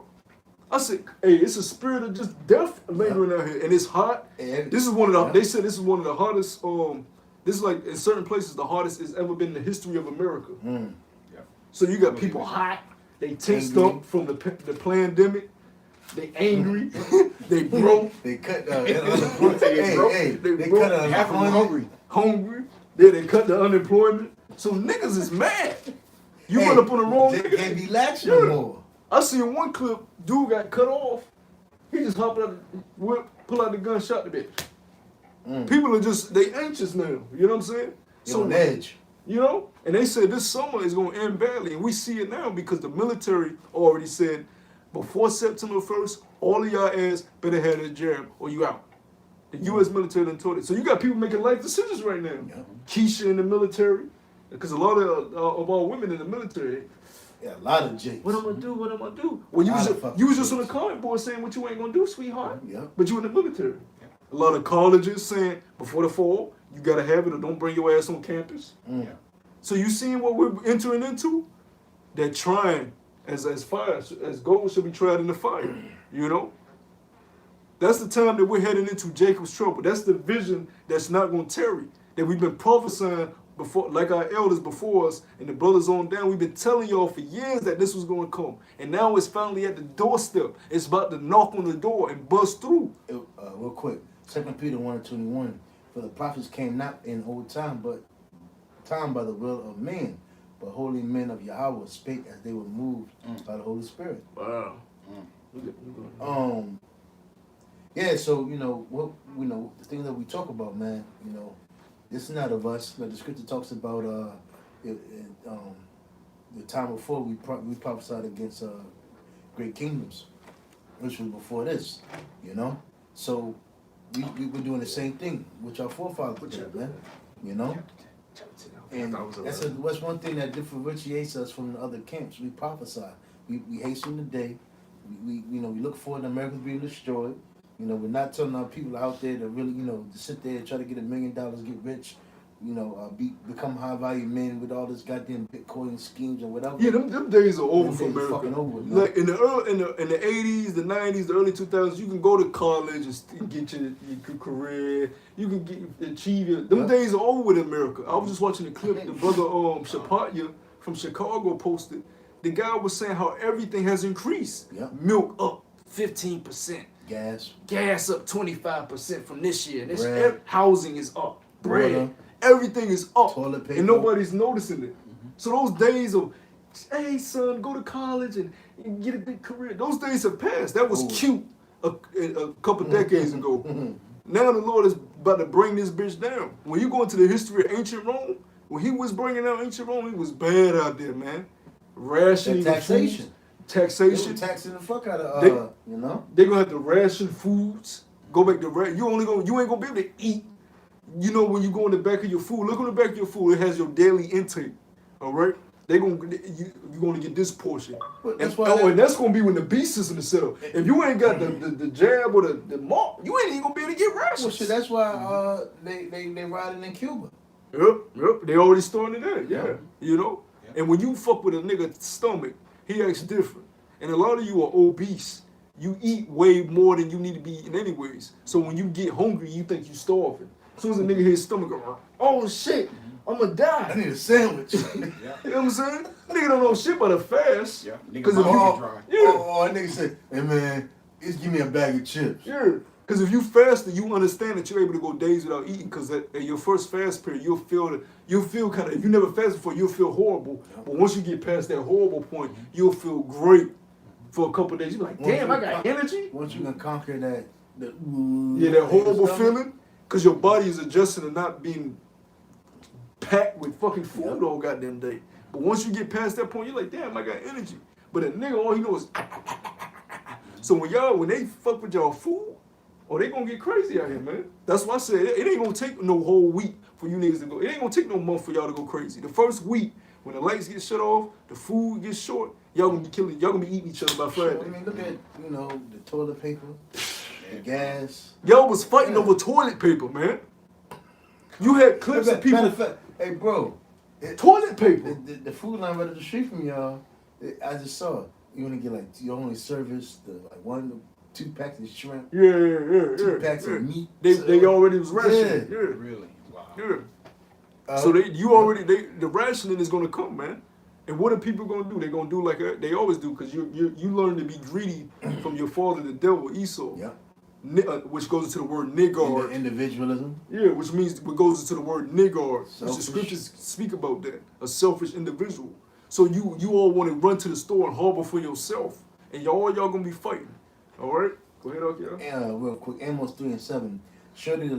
I said, hey, it's a spirit of just death lingering out here. And it's hot. And This is one of the, they said this is one of the hottest, this is like, in certain places, the hottest it's ever been in the history of America. So you got people hot, they tensed up from the pandemic, they angry, they broke, they cut They broke. cut Half of them hungry. hungry, then they cut the unemployment. So niggas is mad. You went up on the wrong they nigga. can't be lax no more. I seen one clip, dude got cut off. He just hopped out the whip, pull out the gun, shot the bitch. People are just, they anxious now. You know what I'm saying? So on edge. You know? And they said this summer is going to end badly. And we see it now because the military already said before September 1st, all of y'all ass better have this jab or you out. The U.S. military done told it. So you got people making life decisions right now. Yeah. Keisha in the military. Because a lot of our women in the military, Yeah, a lot of Jakes. what I'm going to do, what I'm going to do. Well, you was just on the comment board saying what you ain't going to do, sweetheart. Yeah. But you in the military. A lot of colleges saying before the fall, you got to have it or don't bring your ass on campus. So you seeing what we're entering into? They're trying as fire, as gold should be tried in the fire. You know? That's the time that we're heading into Jacob's trouble. That's the vision that's not going to tarry. That we've been prophesying before, like our elders before us and the brothers on down. We've been telling y'all for years that this was going to come. And now it's finally at the doorstep. It's about to knock on the door and bust through. Real quick. 2 Peter 1:21. For the prophets came not in old time, but time by the will of men. But holy men of Yahweh spake as they were moved by the Holy Spirit. Wow. Yeah, so the things that we talk about, man, this is not of us. But the scripture talks about the time before we prophesied against great kingdoms. which was before this, you know. So we were doing the same thing which our forefathers did, man. You know. And what's one thing that differentiates us from the other camps? We prophesy. We hasten the day. We look forward to America being destroyed. You know, we're not telling our people out there to really, to sit there and try to get $1 million, get rich, become high value men with all this goddamn Bitcoin schemes or whatever. Yeah, them days are over for America. Fucking over, like in the 80s, the 90s, the early 2000s, you can go to college and get your career. You can achieve your. Them days are over with America. I was just watching a clip. The brother Shapatya from Chicago posted. The guy was saying how everything has increased. Yep. Milk up 15%. Gas up 25% from this year. Housing is up. Bread. Water. Everything is up. Toilet paper. And nobody's noticing it. So those days of, hey son, go to college and get a big career. Those days have passed. That was cute a couple decades ago. Now the Lord is about to bring this bitch down. When you go into the history of ancient Rome, when he was bringing down ancient Rome, it was bad out there, man. Rationing taxation. Taxation. They were taxing the fuck out of They're gonna have to ration foods. Go back to you ain't gonna be able to eat. You know, when you go in the back of your food, look on the back of your food, it has your daily intake. All right? You're gonna get this portion. And that's gonna be when the beast system is set up. If you ain't got the jab or the mark, you ain't even gonna be able to get rations. Well, shit, that's why they riding in Cuba. Yep. They already starting it there, yeah. You know? And when you fuck with a nigga's stomach, he acts different. And a lot of you are obese. You eat way more than you need to be eating anyways. So when you get hungry, you think you starving. As soon as a nigga hit his stomach go, oh shit, I'm gonna die. I need a sandwich. You know what I'm saying? Nigga don't know shit about a fast. Yeah. Because Nigga that nigga say, hey man, just give me a bag of chips. Yeah. Because if you fasted, you understand that you're able to go days without eating. Because at your first fast period, you'll feel kind of, if you never fasted before, you'll feel horrible. But once you get past that horrible point, you'll feel great for a couple of days. You're like, damn, I got energy. Once you can conquer that horrible feeling, because your body is adjusting to not being packed with fucking food all goddamn day. But once you get past that point, you're like, damn, I got energy. But a nigga, all he knows is. So when they fuck with y'all food, they gonna get crazy out here, man. That's why I said it ain't gonna take no whole week for you niggas to go. It ain't gonna take no month for y'all to go crazy. The first week, when the lights get shut off, the food gets short, y'all gonna be eating each other by Friday. I mean, look at, the toilet paper, the gas. Y'all was fighting over toilet paper, man. You had clips of people. Matter of fact, hey bro, toilet paper. The food line right up the street from y'all, I just saw it. You only get you only service the 2 packs of shrimp. Yeah. 2 packs of meat. They already was rationing. Yeah. Really? Wow. Yeah. So the rationing is gonna come, man. And what are people gonna do? They're gonna do like they always do, because you learn to be greedy from your father, the devil, Esau. Yeah. Which goes into the word niggard. Individualism. Yeah, which goes into the word niggard. Which the Selfish. scriptures speak about that. A selfish individual. So you all want to run to the store and harbor for yourself, and y'all gonna be fighting. All right, go ahead, okay. And real quick, Amos 3:7. Surely the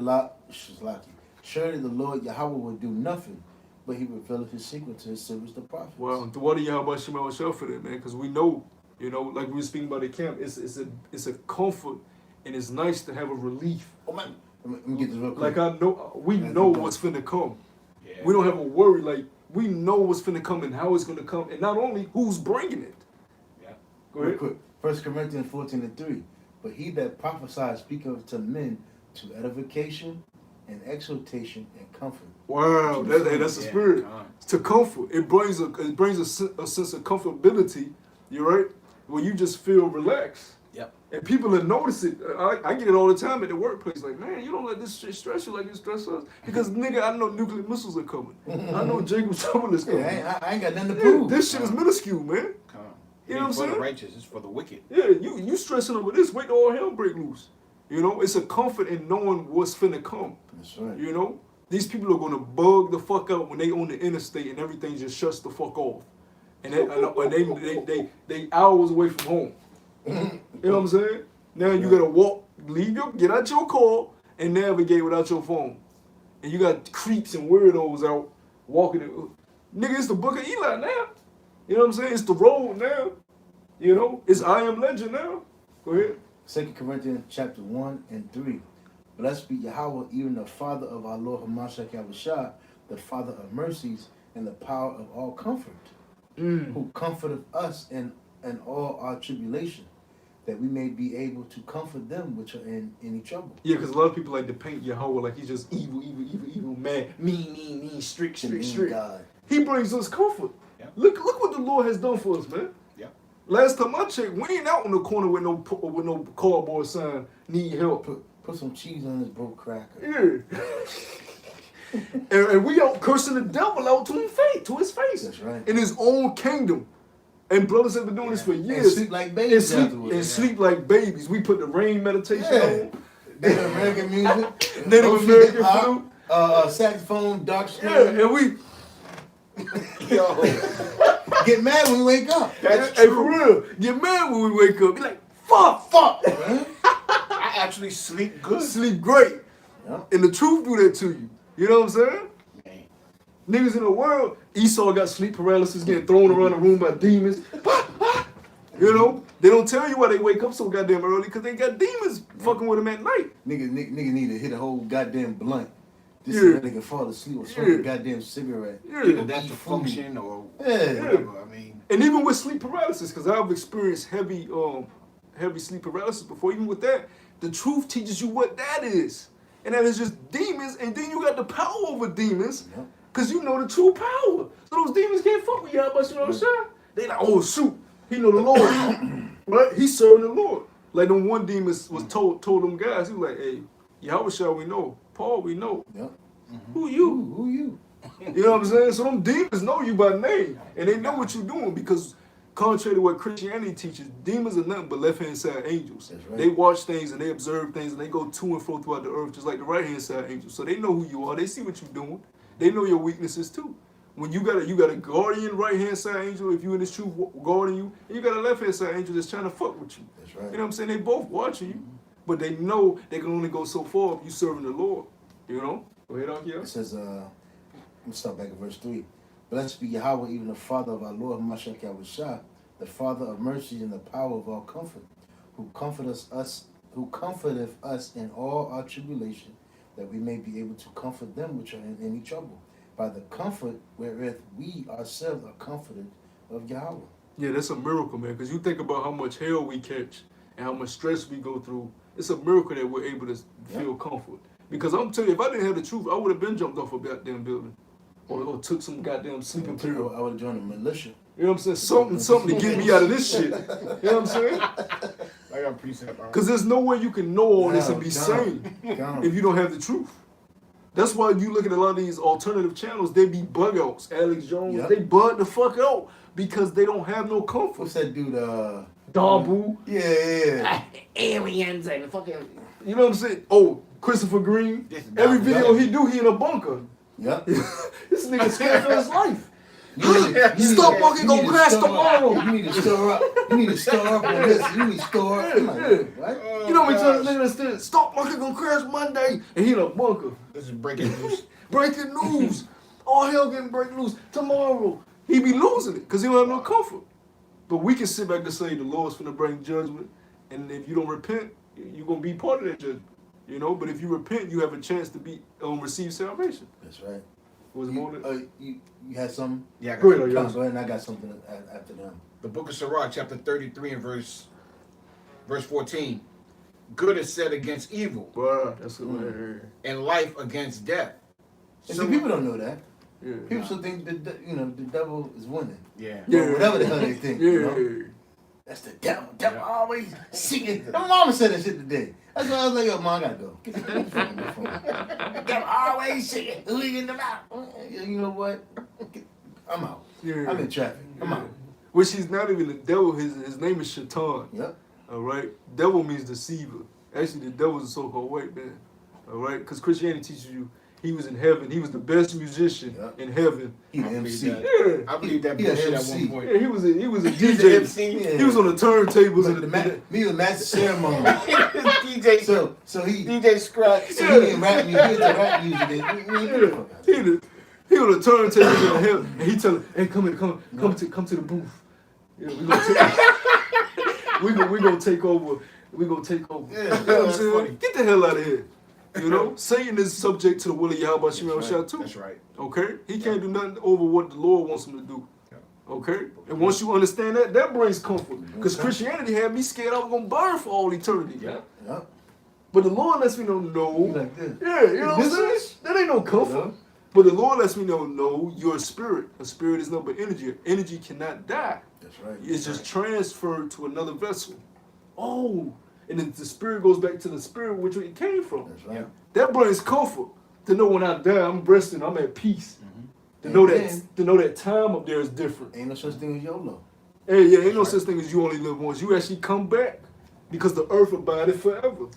Lord Yahweh will do nothing, but He revealeth His secret to His servants the prophets. Well, the water Yahweh Shema Shel for that, man, because we know, like we were speaking about the camp, it's a comfort, and it's nice to have a relief. Oh man, let me get this real quick. Like we know what's finna come. Yeah. We don't have a worry. Like we know what's finna come and how it's gonna come, and not only who's bringing it. Yeah. Go ahead. Real quick. 1 Corinthians 14:3. But he that prophesies speaketh to men to edification and exhortation and comfort. Wow, that's the spirit. To comfort. It brings a sense of comfortability. You're right. Where you just feel relaxed. Yep. And people that notice it. I get it all the time at the workplace. Like, man, you don't let this shit stress you like it stress us. Because nigga, I know nuclear missiles are coming. I know Jacob's trouble is coming. I ain't got nothing to prove. This shit is minuscule, man. You know what I'm saying? For the righteous, it's for the wicked. Yeah, you stressing over this. Wait till all hell break loose. It's a comfort in knowing what's finna come. That's right. These people are gonna bug the fuck out when they on the interstate and everything just shuts the fuck off. And they hours away from home. You know what I'm saying? Now you gotta get out your car and navigate without your phone. And you got creeps and weirdos out walking. Nigga, it's the Book of Eli now. You know what I'm saying? It's the road now. It's I Am Legend now. Go Go ahead. 2 Corinthians chapter 1 and 3. Blessed be Yahweh, even the Father of our Lord Hamashiach Yahushua, the Father of mercies and the power of all comfort, who comforteth us in all our tribulation, that we may be able to comfort them which are in any trouble. Yeah, because a lot of people like to paint Yahweh like he's just evil, mad, mean, strict. God. He brings us comfort. Yeah. Look what the Lord has done for us, man. Yeah. Last time I checked, we ain't out in the corner with no cardboard sign, need help. Put some cheese on this broke cracker. Yeah. and we out cursing the devil out to his face. That's right. In his own kingdom. And brothers have been doing this for years. And sleep like babies and sleep like babies. We put the rain meditation on. Native American music. Native American flute. Saxophone, dark string. Yeah, and we Yo, get mad when we wake up. that's hey, true. for real. Get mad when we wake up. Be like, fuck. Man. I actually sleep good. Sleep great. Yeah. And the truth do that to you. You know what I'm saying? Man. Niggas in the world, Esau got sleep paralysis, getting thrown around the room by demons. You know, they don't tell you why they wake up so goddamn early because they got demons fucking with them at night. Nigga need to hit a whole goddamn blunt. Just Yeah. so that they can fall asleep or smoke Yeah. a goddamn cigarette. Yeah. Either that's the function or Yeah. whatever. I mean, And even with sleep paralysis, because I've experienced heavy sleep paralysis before. Even with that, the truth teaches you what that is, and that is just demons. And then you got the power over demons, Yep. because you know the true power. So those demons can't fuck with you. How much you know what I'm saying? They like, oh shoot, he know the Lord, right? He's serving the Lord. Like the one demon was told them guys, he was like, hey, Yahweh shall we know, Paul we know. Yep. Who you? Who you? You know what I'm saying? So them demons know you by name, and they know what you're doing because, contrary to what Christianity teaches, demons are nothing but left-hand side angels. That's right. They watch things and they observe things and they go to and fro throughout the earth just like the right-hand side angels. So they know who you are. They see what you're doing. They know your weaknesses too. When you got a guardian right-hand side angel, if you in this truth guarding you, and you got a left-hand side angel that's trying to fuck with you. That's right. You know what I'm saying? They both watching you, but they know they can only go so far if you serving the Lord. You know? Go ahead, Akia. It says, let's start back at verse 3. Blessed be Yahweh, even the Father of our Lord Hamashiach Yahushua, the Father of mercy and the power of all comfort, who comforteth us in all our tribulation, that we may be able to comfort them which are in any trouble, by the comfort wherewith we ourselves are comforted of Yahweh. Yeah, that's a miracle, man. Because you think about how much hell we catch and how much stress we go through. It's a miracle that we're able to feel comfort. Because I'm telling you, if I didn't have the truth, I would have been jumped off a goddamn building. Or took some goddamn sleeping pill. I would have joined the militia. You know what I'm saying? Something to get me out of this shit. You know what I'm saying? I got precept. Because there's no way you can know all this and be sane Gone. if you don't have the truth. That's why you look at a lot of these alternative channels, they be bug outs. Alex Jones, Yep. they bug the fuck out because they don't have no comfort. What's that dude? Dabu. Yeah. Aliens and fucking. You know what I'm saying? Oh, Christopher Green. This is Every Dabu. video he do, he in a bunker. Yep. This nigga scared for his life. Stock market gonna crash tomorrow. You need to store up. You need to store up on this. You need to store up. I'm like, Yeah. what? You know what I'm saying? Understand? Stock market gonna crash Monday, and he in a bunker. This is breaking news. Breaking news. All hell getting breaking news tomorrow. He be losing it because he don't have no comfort. But we can sit back and say the Lord's finna bring judgment, and if you don't repent, you're gonna be part of that judgment. You know, but if you repent, you have a chance to be receive salvation. That's right. Was more than You had something? Yeah, I got Go some. ahead, Go ahead, and I got something after them. The book of Sirach, chapter 33 and verse 14. Good is said against evil, Bruh, that's what I heard. and life against death. And So- see, people don't know that. Yeah. People still think that the devil is winning. Yeah. Yeah. Or whatever the hell they think. Yeah. You know? That's the devil. Devil Yeah. always seeking. My mama said that shit today. That's why I was like, yo, mom, I gotta go. Get the phone. Devil always seeking. Who you in the mouth? You know what? I'm out. Yeah. I'm in traffic. I'm out. Which he's not even the devil. His name is Shaitan. Yep. All right. Devil means deceiver. Actually, the devil is a so-called white man. All right. Because Christianity teaches you he was in heaven. He was the best musician Yep. in heaven. He the I MC. believe Yeah. I believe that He a bullshit at MC. one point. Yeah, he was a He's the DJ. MC. Yeah. He was on the turntables But and me was master ceremony. DJ, So he DJ Scratch. so he didn't rap music. He did the rap music. He on the turntables in hell, and he tell him, "Hey, come to the booth. Yeah, we gonna take over We gonna take over. Yeah, You know what I'm that's saying? funny. Get the hell out of here. You know, Satan is subject to the will of Yahweh Shem That's Shah right. too. That's right. Okay, he can't do nothing over what the Lord wants him to do. Yeah. Okay, and once you understand that, that brings comfort. Because Okay. Christianity had me scared I was gonna burn for all eternity. Yeah. Yeah. But the Lord lets me know, no. You like this. Yeah, you know what I'm This saying? is- That ain't no comfort. Yeah. But the Lord lets me know, no, you're a spirit. A spirit is nothing but energy. Energy cannot die. That's right. It's just transferred to another vessel. Oh, and then the spirit goes back to the spirit which it came from. That's right. That brings comfort to know when I die, I'm resting, I'm at peace. To And know then- that time up there is different. Ain't no such thing as YOLO. Hey, yeah, ain't no That's right. such thing as you only live once. You actually come back because the earth abideth forever.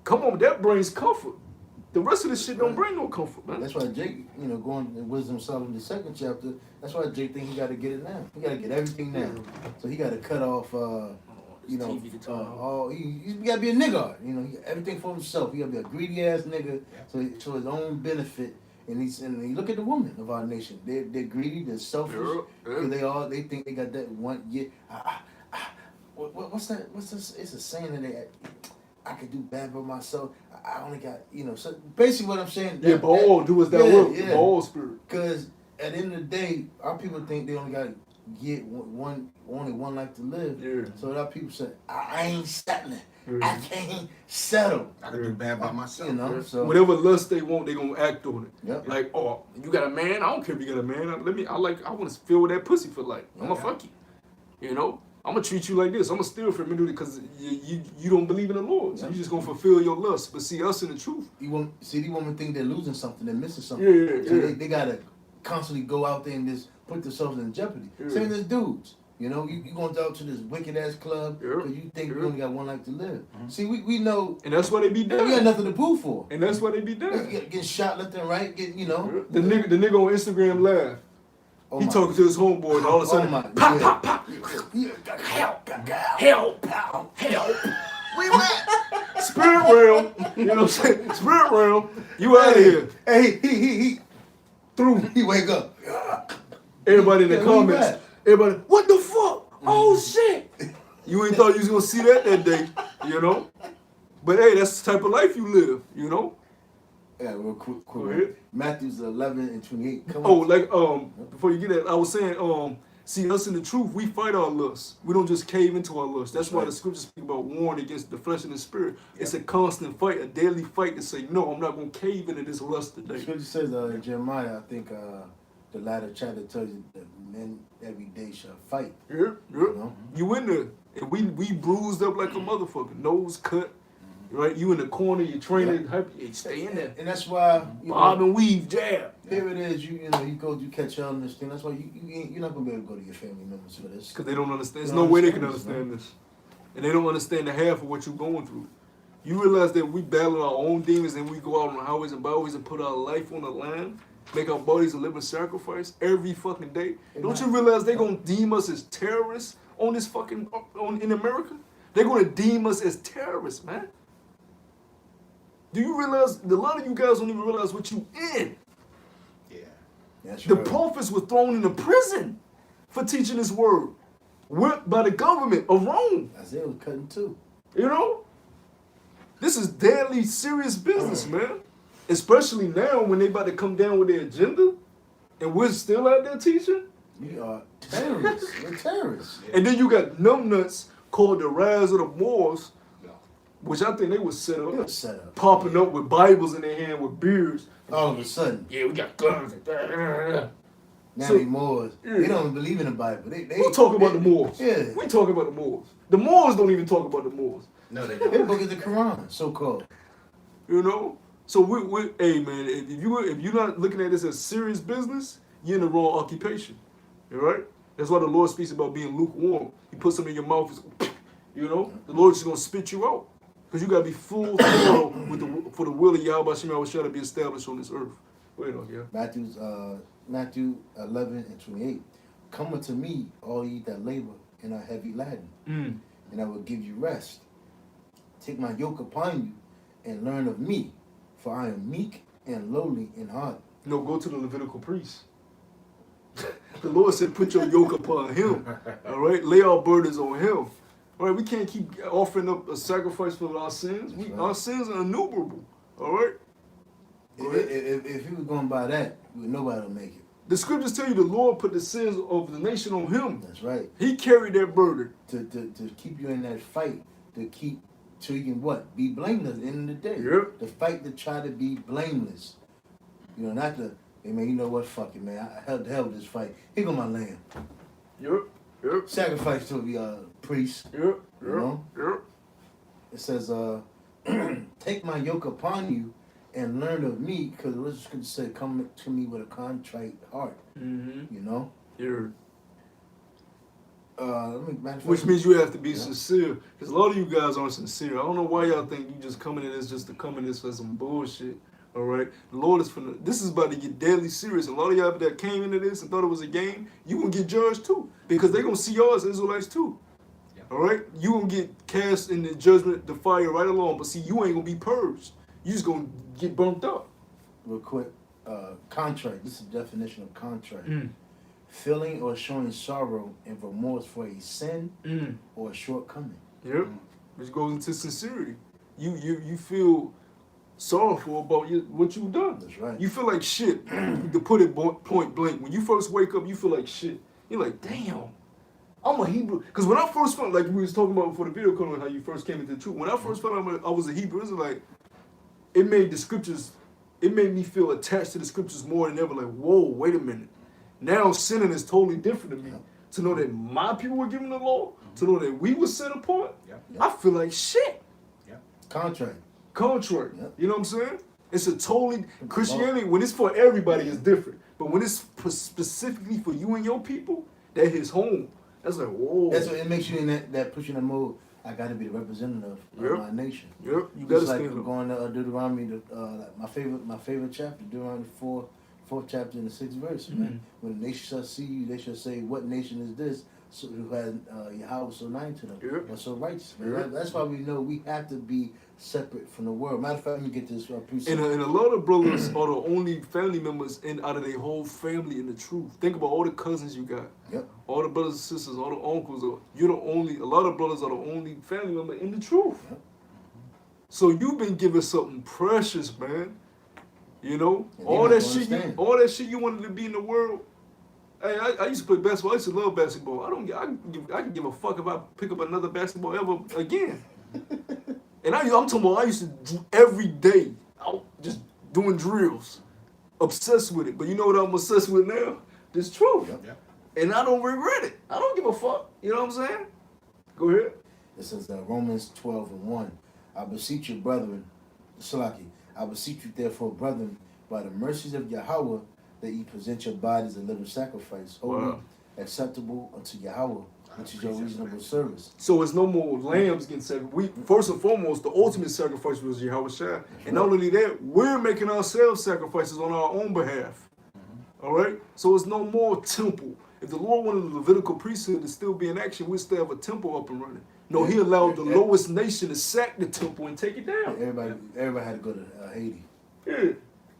Come on, that brings comfort. The rest of this shit don't bring no comfort, man. That's why Jake, going in Wisdom of Solomon, the second chapter, that's why Jake think he got to get it now. He got to get everything now. So he got to cut off, all, he got to be a nigga. Everything for himself. He got to be a greedy ass nigga, so for his own benefit. And you look at the women of our nation. They're greedy. They're selfish. Yeah. Because they think they got that one. Yeah. What's that? What's this? It's a saying that I could do bad by myself. I only got So basically, what I'm saying. Yeah, but all do as thou wilt. The all spirit. Because at the end of the day, our people think they only got to get only one life to live. Yeah. So our people say, I ain't settling. Yeah. I can't settle. I can do bad by myself. So Whatever lust they want, they gonna act on it. Yep. Like, oh, you got a man? I don't care if you got a man. I want to feel that pussy for life. I'm gonna fuck you. I'm gonna treat you like this. I'm gonna steal from you because you don't believe in the Lord. So you just gonna fulfill your lust. But see us in the truth. these women think they're losing something, they're missing something. Yeah. So they gotta constantly go out there and just put themselves in jeopardy. Yeah. Same as dudes. You going out to this wicked ass club Yeah. because you think Yeah. you only got one life to live. See, we know And that's why they be we got done. nothing to prove for. And that's why they be done. Getting shot left and right, The nigga on Instagram laugh. Oh He my- talking to his homeboy and all of a sudden, my- pop, yeah. pop, pop. Help. We went. Spirit realm. You know what I'm saying? Spirit realm. You out of here. Hey, he through. He wake up. Everybody in the Yeah, where you comments. at? Everybody, what the fuck? Oh shit. You ain't thought you was gonna see that day, But hey, that's the type of life you live, Yeah, real quick. Go ahead. Matthews 11 and 28. Come Oh, on. like before you get that, I was saying, see us in the truth, we fight our lusts. We don't just cave into our lusts. That's why the scriptures speak about warring against the flesh and the spirit. It's a constant fight, a daily fight to say, no, I'm not gonna cave into this lust today. Scripture says in Jeremiah, I think the latter chapter tells you that men every day shall fight. Yeah. know? You in there. And we bruised up like a motherfucker. Nose cut. Right? You in the corner, you training, you stay in there. And that's why Bob and weave, jab. here it is. You catch hell in this thing. That's why you're not gonna be able to go to your family members for this. Because they don't understand. There's They no don't way they can understand understand this. And they don't understand the half of what you're going through. You realize that we battle our own demons and we go out on the highways and byways and put our life on the line, make our bodies a living sacrifice every fucking day. Don't you realize they're going to deem us as terrorists on this fucking, in America? They're going to deem us as terrorists, man. Do you realize, a lot of you guys don't even realize what you in. Yeah. That's The right. prophets were thrown into prison for teaching this word, whipped by the government of Rome. Isaiah was cutting too. This is deadly serious business, man. Especially now when they about to come down with their agenda, and we're still out there teaching. We are terrorists. We're terrorists. And then you got numbnuts called the Rise of the Moors, which I think they was set They up, were set up. popping up with Bibles in their hand with beards. All of a sudden, Yeah, we got guns. now So- they Moors. They don't even believe in the Bible. We'll talk about the Moors. Yeah. We talk about the Moors. The Moors don't even talk about the Moors. No, they Their don't. book is the Quran, so called. So we hey man, if you're not looking at this as serious business, you're in the wrong occupation. All right? That's why the Lord speaks about being lukewarm. He puts something in your mouth, the Lord's just gonna spit you out. Because you gotta be full throttle for the will of Yahweh Shema to be established on this earth. Wait on, yeah. Matthew 11 and 28. Come unto me, all ye that labor and are heavy laden, and I will give you rest. Take my yoke upon you and learn of me, for I am meek and lowly in heart. No, go to the Levitical priest. The Lord said, put your yoke upon him. All right? Lay our burdens on him. All right, we can't keep offering up a sacrifice for our sins. That's right. Our sins are innumerable. All right. If he was going by that, nobody would make it. The scriptures tell you the Lord put the sins of the nation on him. That's right. He carried that burden. To keep you in that fight, so you can what? Be blameless at the end of the day. Yep. The fight to try to be blameless. You know, not to, hey man, you know what, fuck it, man. I held the hell with this fight. Here go my lamb. Yep. Sacrifice to the priest. Yep. You know? Yep. It says, take my yoke upon you and learn of me, because it was going to say, come to me with a contrite heart. Mm-hmm. You know? Yeah. Matter of Which fact, means you have to be sincere. Because a lot of you guys aren't sincere. I don't know why y'all think you just coming in this just to come in this for some bullshit. All right? The Lord is finna, this is about to get deadly serious. A lot of y'all that came into this and thought it was a game, you gonna get judged too. Because they gonna see y'all as Israelites too. Yeah. All right? You gonna get cast in the judgment, the fire right along. But see, you ain't gonna be purged. You just gonna get burnt up. real quick, contrite. This is the definition of contrite. Feeling or showing sorrow and remorse for a sin or a shortcoming. Yep. Which goes into sincerity. You feel sorrowful about what you've done. That's right. You feel like shit. To put it point blank, when you first wake up, you feel like shit. You're like, damn, I'm a Hebrew. Because when I first found, like we was talking about before the video call, how you first came into the truth. When I first found out I was a Hebrew Israelite, it made the scriptures, it made me feel attached to the scriptures more than ever. Like, whoa, wait a minute. Now sinning is totally different to me. Yeah. To know that my people were given the law, to know that we were set apart, Yeah. I feel like shit. Contrite. Contrary. Yep. You know what I'm saying? It's a totally, Christianity, when it's for everybody, it's different. But when it's specifically for you and your people, that hits home. That's like, whoa. That's what it makes you in that push in the mode. I got to be the representative Yep. of my nation. Yep, you got to Just like stand up. going to Deuteronomy, like my favorite chapter, Deuteronomy 4th chapter in the 6th verse. Man. When the nation shall see you, they shall say, "What nation is this?" So, who has Yahweh so nigh to them, Yep. or so righteous. Man. Yep. That's why we know we have to be separate from the world. Matter of fact, let me get this precept. And a lot of brothers are the only family members out of their whole family in the truth. Think about all the cousins you got. Yep. All the brothers and sisters, all the uncles. You're the only, a lot of brothers are the only family member in the truth. Yep. So you've been given something precious, man. You know? And they All not that gonna shit understand. all that shit you wanted to be in the world. Hey, I used to play basketball. I used to love basketball. I can give a fuck if I pick up another basketball ever again. And I'm talking about I used to do every day, out just doing drills, obsessed with it. But you know what I'm obsessed with now? This truth. Yep. Yeah. And I don't regret it. I don't give a fuck. You know what I'm saying? Go ahead. It says Romans 12:1. I beseech you, brethren, Salaki, I beseech you, therefore, brethren, by the mercies of Yahweh, that ye present your bodies a living sacrifice, holy, Wow. acceptable unto Yahweh, which is your reasonable service. So it's no more lambs getting sacrificed. First and foremost, the ultimate sacrifice was Yahweh Shai. And not only that, we're making ourselves sacrifices on our own behalf. All right? So it's no more temple. If the Lord wanted the Levitical priesthood to still be in action, we'd still have a temple up and running. No, he allowed the lowest nation to sack the temple and take it down. Everybody had to go to Haiti. Yeah.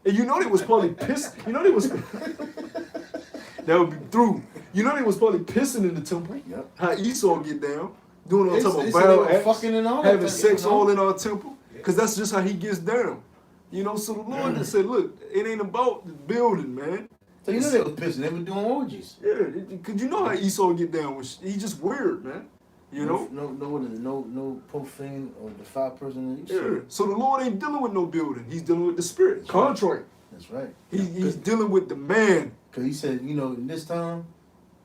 And you know they was probably pissed. You know they was that would be through. You know they was probably pissing in the temple. Yep. How Esau get down, doing all They type said of they vile were acts, fucking and all that having type of sex shit, all no? in our temple. Because that's just how he gets down. You know, so the Lord just said, look, it ain't about the building, man. So you know they were pissing. They were doing orgies. Yeah, because you know how Esau get down. He's just weird, man. You know? No profane or defile person. Yeah. So the Lord ain't dealing with no building. He's dealing with the spirit. That's right. Contrary. That's right. He's dealing with the man. Because he said, in this time,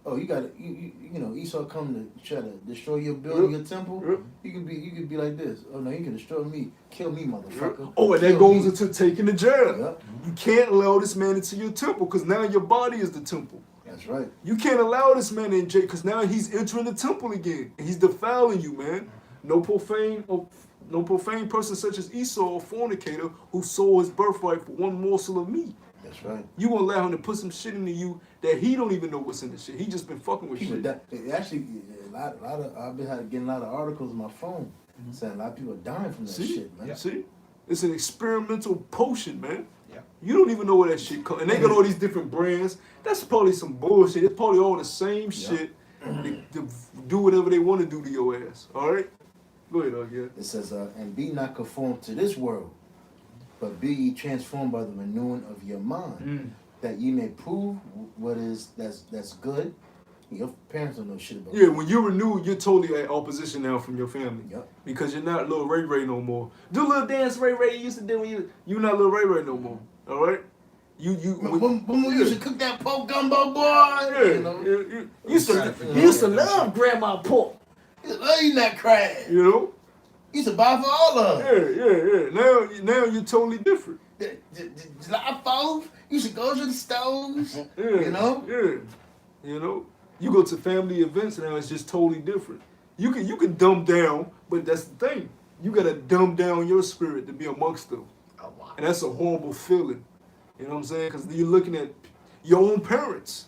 you got to, Esau come to try to destroy your building, your temple. Yep. You could be like this. Oh no, you can destroy me, kill me, motherfucker. Oh, and that Kill goes me. into taking the jab. Yep. You can't allow this man into your temple because now your body is the temple. That's right. You can't allow this man in, Jake, because now he's entering the temple again. And he's defiling you, man. No profane person such as Esau, a fornicator, who sold his birthright for one morsel of meat. That's right. You gonna allow him to put some shit into you that he don't even know what's in the shit. He just been fucking with People shit. actually, a lot of I've been getting a lot of articles on my phone saying a lot of people are dying from that See? shit, man. Yeah. See? It's an experimental potion, man. Yeah. You don't even know where that shit comes. And they got all these different brands. That's probably some bullshit. It's probably all the same shit. The do whatever they want to do to your ass. All right, go ahead, again. It says, and be not conformed to this world, but be ye transformed by the renewing of your mind, that ye may prove what is that's good. Your parents don't know shit about Yeah, when you're renewed, you're totally at opposition now from your family. Yep. Because you're not little Ray Ray no more. Do a little dance Ray Ray you used to do when you're not little Ray Ray no more. All right? When we used to cook that pork gumbo, boy. Yeah, You know? you used to love grandma pork. You love eating that crab. You know? You used to buy for all of them. Yeah. Now you're totally different. The July 4th, you should go to the stoves. Yeah, You know? Yeah. You know? You go to family events now, it's just totally different. You can dumb down, but that's the thing. You gotta dumb down your spirit to be amongst them. Oh, wow. And that's a horrible feeling. You know what I'm saying? Because you're looking at your own parents.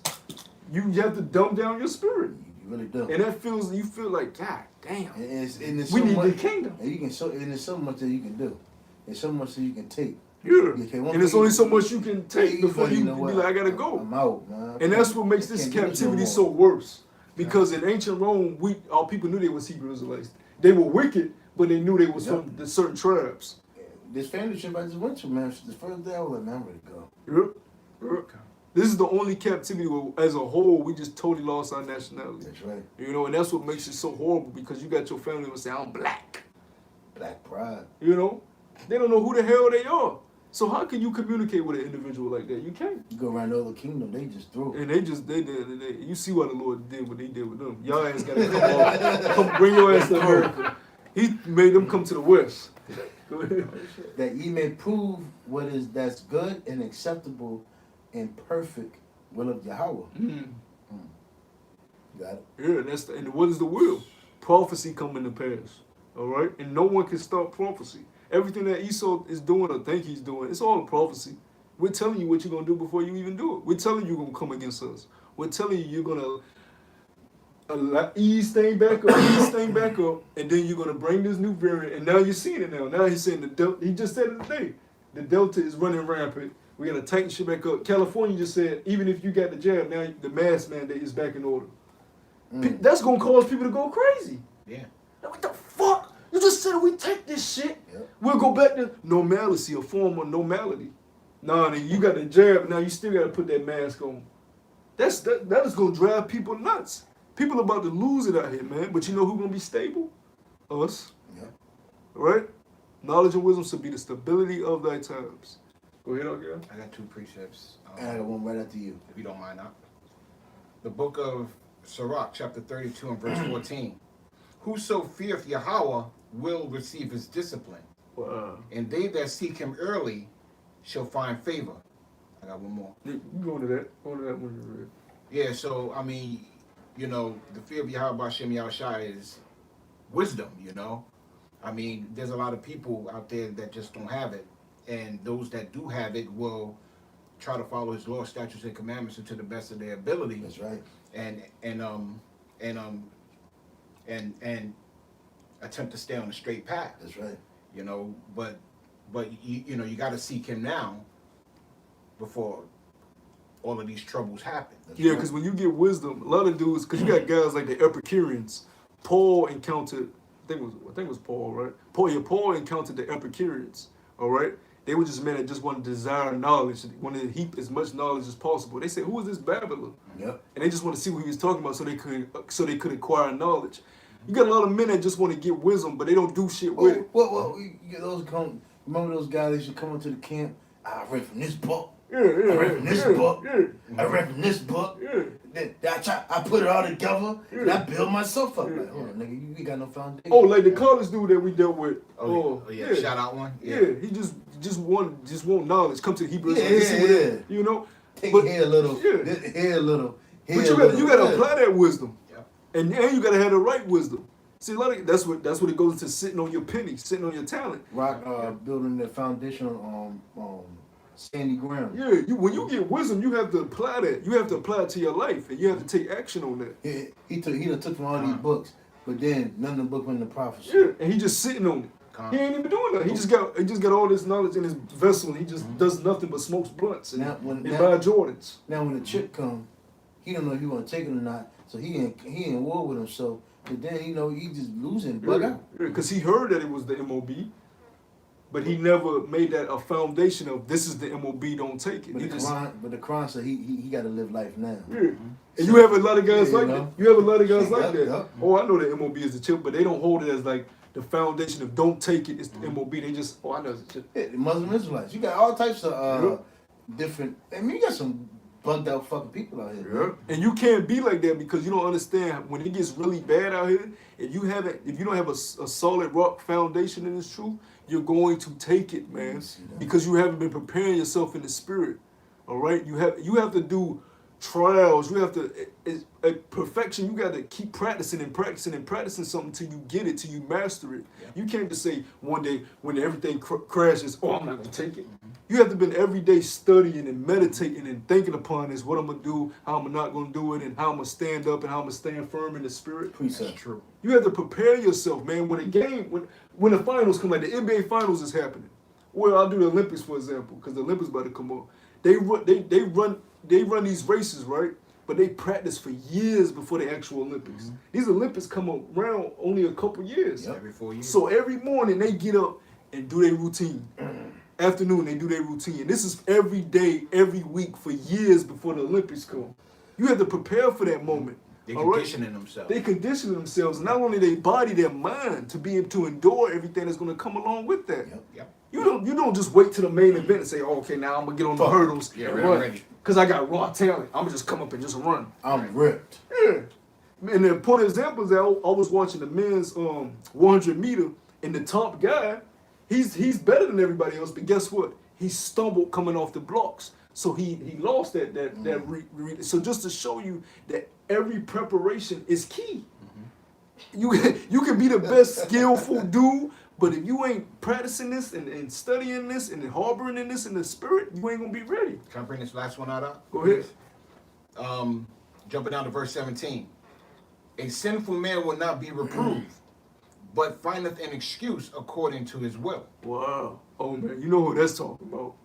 You have to dumb down your spirit. You really do. And that you feel like, God damn. And it's We so need much, the kingdom. And there's so much that you can do. There's so much that you can take. Yeah. Okay, And there's only so much you can take before you know be what? like, I gotta go. I'm out, man. And that's what makes this Can't do no captivity more. so worse. Because in ancient Rome, our people knew they was Hebrew Israelites. They were wicked, but they knew they was from the certain tribes. This family trip I just went to, man, the first day I was like, man, I'm ready to go. Yep. This is the only captivity where, as a whole, we just totally lost our nationality. That's right. You know, and that's what makes it so horrible because you got your family who say, I'm black. Black pride. You know? They don't know who the hell they are. So how can you communicate with an individual like that? You can't. You go around the other kingdom, they just throw. And they you see what the Lord did, what they did with them. Y'all ass gotta come bring your ass to America. He made them come to the West. Go ahead. That ye may prove that's good and acceptable and perfect will of Yahweh. Got it? Yeah, and what is the will? Prophecy coming to pass. All right? And no one can stop prophecy. Everything that Esau is doing or think he's doing, it's all a prophecy. We're telling you what you're going to do before you even do it. We're telling you you're going to come against us. We're telling you you're going to ease things back up, and then you're going to bring this new variant, and now you're seeing it now. Now he's saying the Delta, he just said it today, the Delta is running rampant. We're going to tighten shit back up. California just said, even if you got the jab, now the mask mandate is back in order. That's going to cause people to go crazy. Yeah. Now, what the fuck? You just said we take this shit, we'll go back to normalcy, a form of normality. Nah, nigga, you got the jab, now you still got to put that mask on. That is going to drive people nuts. People about to lose it out here, man. But you know who's going to be stable? Us. Yeah. Right? Knowledge and wisdom should be the stability of thy times. Go ahead, okay? I got two precepts. And I got one right after you. If you don't mind, the book of Sirach, chapter 32 and verse 14. Whoso feareth Yahweh will receive his discipline, and they that seek him early shall find favor. I got one more. You go into that. Go into that one you read. Yeah, so, I mean, you know, the fear of Yahweh B'Shem Yahushua is wisdom, you know. I mean, there's a lot of people out there that just don't have it, and those that do have it will try to follow his law, statutes, and commandments to the best of their ability. That's right. And attempt to stay on the straight path. That's right. You know, but you know, you got to seek him now before all of these troubles happen. Yeah, because when you get wisdom, a lot of dudes, because you got guys like the Epicureans. Paul encountered, I think it was Paul, right? Paul encountered the Epicureans, all right? They were just men that just wanted to desire knowledge, wanted to heap as much knowledge as possible. They said, "Who is this babbler?" Yep. And they just want to see what he was talking about, so they could acquire knowledge. You got a lot of men that just want to get wisdom, but they don't do shit with it. Well, remember those guys that used to come into the camp? I read from this book. Yeah. I read from this book. Yeah. I read from this book. Yeah. Then I put it all together and I build myself up. Like, hold on, nigga, you got no foundation. Oh, like the college dude that we dealt with. Oh yeah. Shout out one. Yeah. He just want knowledge. Come to the Hebrew. Yeah. You know. Take But- here a little. Yeah. Here a little. Here But a you little. gotta apply that wisdom. Yeah. And you gotta have the right wisdom. See, a lot of that's what it goes into, sitting on your penny, sitting on your talent. Rock building the foundation on sandy ground. Yeah, when you get wisdom, you have to apply that. You have to apply it to your life, and you have to take action on that. He took from all these books, but then none of the book went into prophecy. Yeah, and he just sitting on it. He ain't even doing that. He just got all this knowledge in his vessel, and he just does nothing but smokes blunts and buy Jordans. Now when the chick come, he don't know if he want to take it or not. So he in war with him. So but then he just losing bug out. Because he heard that it was the MOB, but he never made that a foundation of this is the MOB. Don't take it. But He the just Quran said he got to live life now. yeah. And you have a lot of guys Yeah, like you that. know. You have a lot of guys like Yep, that. yep. Oh, I know the MOB is the chip, but they don't hold it as like the foundation of don't take it. It's the MOB. They just I know it's the chip. Yeah, the Muslim Israelites. You got all types of different. I mean, you got some bugged out fucking people out here. Man. And you can't be like that because you don't understand when it gets really bad out here. If you don't have a solid rock foundation in this truth, you're going to take it, man, because you haven't been preparing yourself in the spirit. All right, you have to do trials. You have to perfection. You got to keep practicing and practicing and practicing something till you get it, till you master it. Yeah. You can't just say one day when everything crashes, oh, I'm not gonna take it. You have to be every day studying and meditating and thinking upon this, what I'm gonna do, how I'm not gonna do it, and how I'm gonna stand up and how I'm gonna stand firm in the spirit. That's true. You have to prepare yourself, man. When the finals come, like the NBA finals is happening. Well, I'll do the Olympics for example, because the Olympics about to come up. They run these races, right? But they practice for years before the actual Olympics. Mm-hmm. These Olympics come around only a couple years. Yep. Every 4 years. So every morning they get up and do their routine. Afternoon they do their routine. And this is every day, every week for years before the Olympics come. You have to prepare for that moment. They're conditioning themselves. They condition themselves, not only their body, their mind, to be able to endure everything that's going to come along with that. Yep. You don't just wait to the main event and say, oh, okay, now I'm gonna get on the hurdles and run. Because I got raw talent. I'm gonna just come up and just run. I'm ripped. Yeah. And the point example is that I was watching the men's 100 meter, and the top guy, he's better than everybody else, but guess what? He stumbled coming off the blocks. So he lost that so just to show you that every preparation is key. Mm-hmm. You can be the best skillful dude, but if you ain't practicing this and studying this and harboring in this in the spirit, you ain't gonna be ready. Can I bring this last one out? Go ahead. Jumping down to verse 17. A sinful man will not be reproved, but findeth an excuse according to his will. Wow. Oh man, you know who that's talking about.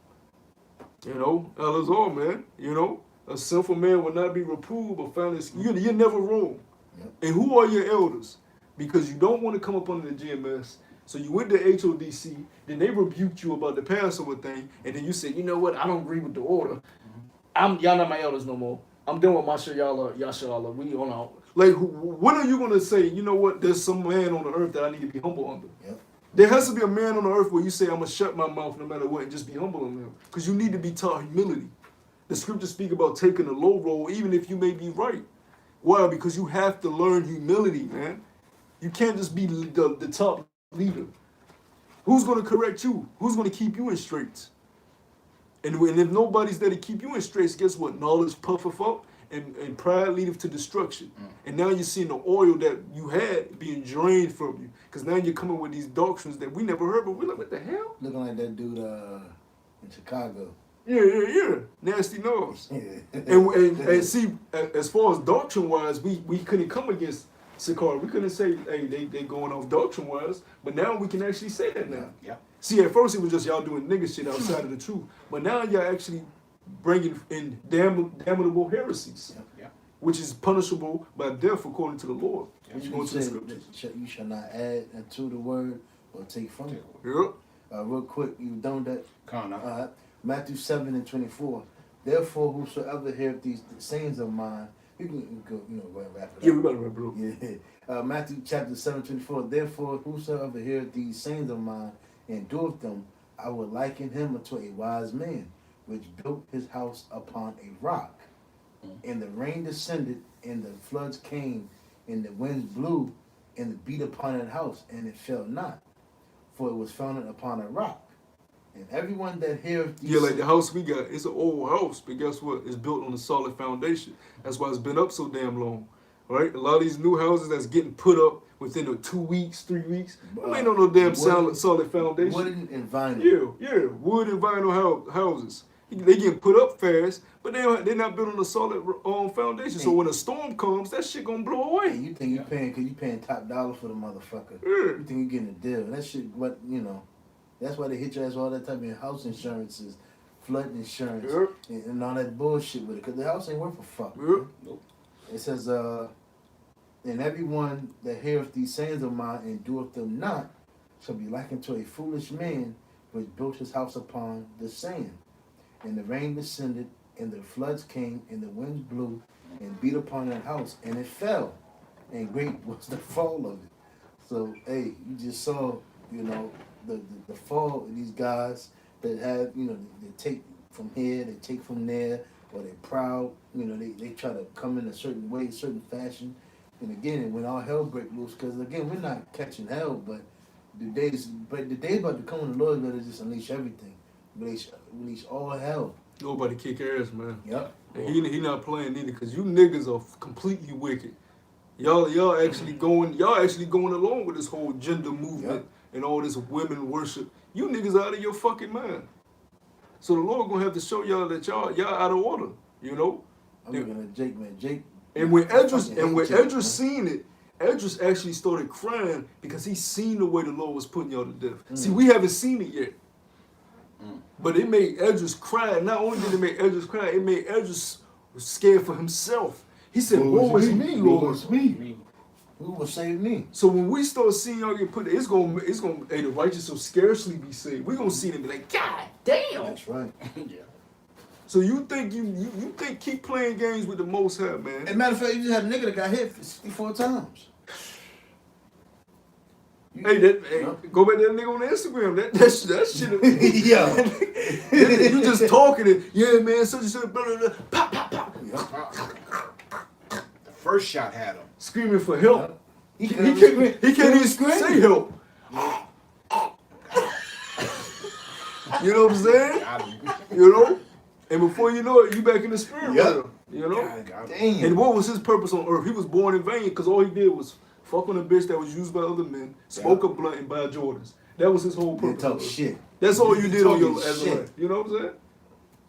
You know, Elazar, man. You know, a sinful man will not be reproved, but found this. You're never wrong. Yep. And who are your elders? Because you don't want to come up under the GMS. So you went to HODC, then they rebuked you about the Passover thing, and then you said, you know what, I don't agree with the order. Y'all not my elders no more. I'm done with Masha Yalla, Yasha we on out. Like, when are you going to say, you know what, there's some man on the earth that I need to be humble under? Yep. There has to be a man on the earth where you say, I'm going to shut my mouth no matter what and just be humble on them. Because you need to be taught humility. The scriptures speak about taking the low road, even if you may be right. Why? Because you have to learn humility, man. You can't just be the top leader. Who's going to correct you? Who's going to keep you in straits? And if nobody's there to keep you in straits, guess what? Knowledge puffeth up and pride leadeth to destruction. And now you're seeing the oil that you had being drained from you. Because now you're coming with these doctrines that we never heard, but we're like, what the hell? Looking like that dude in Chicago. Yeah. Nasty nose. and see, as far as doctrine-wise, we couldn't come against Sakari. We couldn't say, hey, they going off doctrine-wise, but now we can actually say that now. Yeah. See, at first it was just y'all doing nigga shit outside of the truth, but now y'all actually bringing in damnable heresies, which is punishable by death according to the Lord. Yeah. You go to the scriptures. You shall not add unto the word or take from it. Yep. Real quick, you done that? Come on. Matthew 7:24. Therefore, whosoever heareth these sayings of mine, you can go, go and wrap it up. Yeah, we better wrap it up. Yeah. Matthew chapter 7:24. Therefore, whosoever heareth these sayings of mine and doeth them, I will liken him unto a wise man, which built his house upon a rock. And the rain descended, and the floods came, and the winds blew, and beat upon that house, and it fell not, for it was founded upon a rock. And everyone that heareth these like the house we got, it's an old house, but guess what? It's built on a solid foundation. That's why it's been up so damn long. Right? A lot of these new houses that's getting put up within 2 weeks, 3 weeks, ain't on no damn solid foundation. Wood and vinyl. Yeah. Wood and vinyl houses. They getting put up fast, but they're not built on a solid foundation. So when a storm comes, that shit gonna blow away. You think you paying because you paying top dollar for the motherfucker. Yeah. You think you getting a deal. That shit, that's why they hit your ass with all that type of house insurances, flood insurance, and all that bullshit with it. Because the house ain't worth a fuck. Nope. It says, and everyone that heareth these sayings of mine and doeth them not shall be likened to a foolish man which built his house upon the sand. And the rain descended, and the floods came, and the winds blew, and beat upon that house, and it fell. And great was the fall of it. So, hey, you just saw, you know, the fall of these guys that have, you know, they take from here, they take from there, or they're proud, you know, they try to come in a certain way, a certain fashion. And again, when all hell break loose, because again, we're not catching hell, but the day about to come when the Lord is going to just unleash everything. Release all hell. Nobody kick ass, man. Yep. And he not playing either, because you niggas are completely wicked. Y'all actually going along with this whole gender movement and all this women worship. You niggas out of your fucking mind. So the Lord gonna have to show y'all that y'all out of order, you know? I'm looking at Jake, man. Jake. And when Edris seen it, Edris actually started crying because he seen the way the Lord was putting y'all to death. See, we haven't seen it yet. But it made Edris cry. Not only did it make Edris cry, it made Edris scared for himself. He said, woe is me, Lord. Who will save me? So when we start seeing y'all get put, it's gonna hey, the righteous will scarcely be saved. We're gonna see them be like, God damn. That's right. Yeah. So you think you think keep playing games with the Most High, man. As a matter of fact, you just had a nigga that got hit 64 times. Go back to that nigga on the Instagram. That shit. Yeah. You just talking it. Yeah, man. Such and such. Blah, blah, blah. Pop, pop, pop. The first shot had him. Screaming for help. He He can't even say help. You know what I'm saying? Got him. You know? And before you know it, you back in the spirit Yep. with him. You know? Got him. Damn. And what was his purpose on earth? He was born in vain because all he did was fuck on a bitch that was used by other men, smoke a blunt, and buy Jordans. That was his whole They purpose. talk shit. That's all you did on your Talking as a shit. life. You know what I'm saying?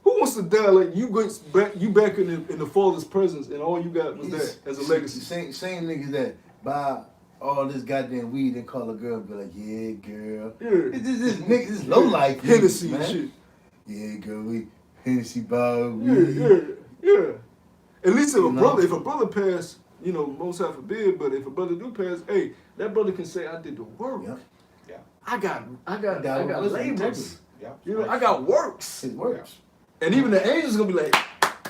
Who wants to die like you back in the Father's presence and all you got was that as a legacy? Same niggas that buy all this goddamn weed and call a girl and be like, yeah, girl. Yeah. This nigga, this low life. Hennessy man. and shit. Yeah, girl, we Hennessy bar Yeah, weed. yeah. At least if You know? if a brother pass, you know, most high forbid, but if a brother do pass, hey, that brother can say I did the work. Yep. Yeah. I got wisdom, labors. integrity. Yeah. You know, I got works. It works. And even the angels gonna be like,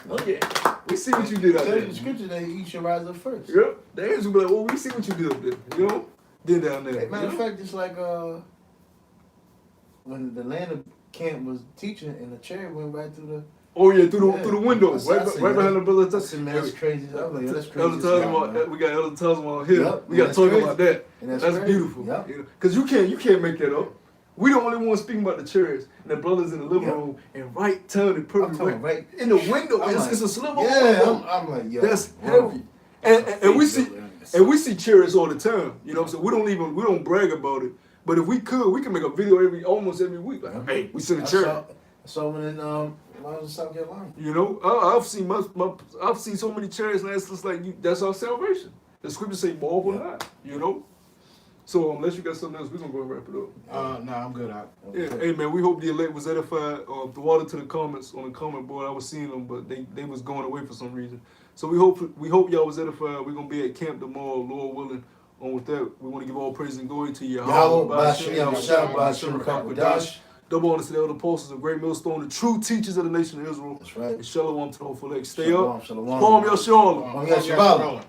oh yeah, we see what you did out Tell there. you the scripture that you should rise up first. Yep. The angels will be like, well, we see what you did up there. You know? Then down there. Matter of you know? fact, it's like when the land of Camp was teaching and the chair went right through the. Oh yeah, through the window, That's- right that's it, behind man. the brother. I said, man, that's crazy. I was like, that's crazy. Elder Tazma, we got Elder Tazma on here. Yep, We got to that's talk crazy. about that. And That's that's crazy. beautiful. Yep. You know? Cause you can't make that up. We the only ones speaking about the chairs and the brothers in the living Yep. room and right turn and I'm perfect talking right right. in the window. I'm It's, like, it's a sliver. of Yeah, window. I'm like, yo. That's bro. heavy. And we see chariots all the time. You know what I'm saying? We don't brag about it. But if we could, we can make a video almost every week. Like, hey, we seen a chariot. I saw one in when I was in South Carolina. You know, I've seen I've seen so many chariots, and it's just like that's our salvation. The scriptures say marvel not. You know. So unless you got something else, we're gonna go and wrap it up. No, I'm good. Yeah, hey man, we hope the elect was edified. The water to the comments on the comment board. I was seeing them, but they was going away for some reason. So we hope y'all was edified. We're gonna be at camp tomorrow, Lord willing. On with that, we want to give all praise and glory to Yahweh, Yahweh, Bashem, Yahushua, Bashem, Rakakadash. double honor to the elder apostles of Great Millstone, the true teachers of the nation of Israel. That's right. and shalom to the hopeful elect. Stay Shalom, up. shalom. Palm your shalom. Palm your shalom.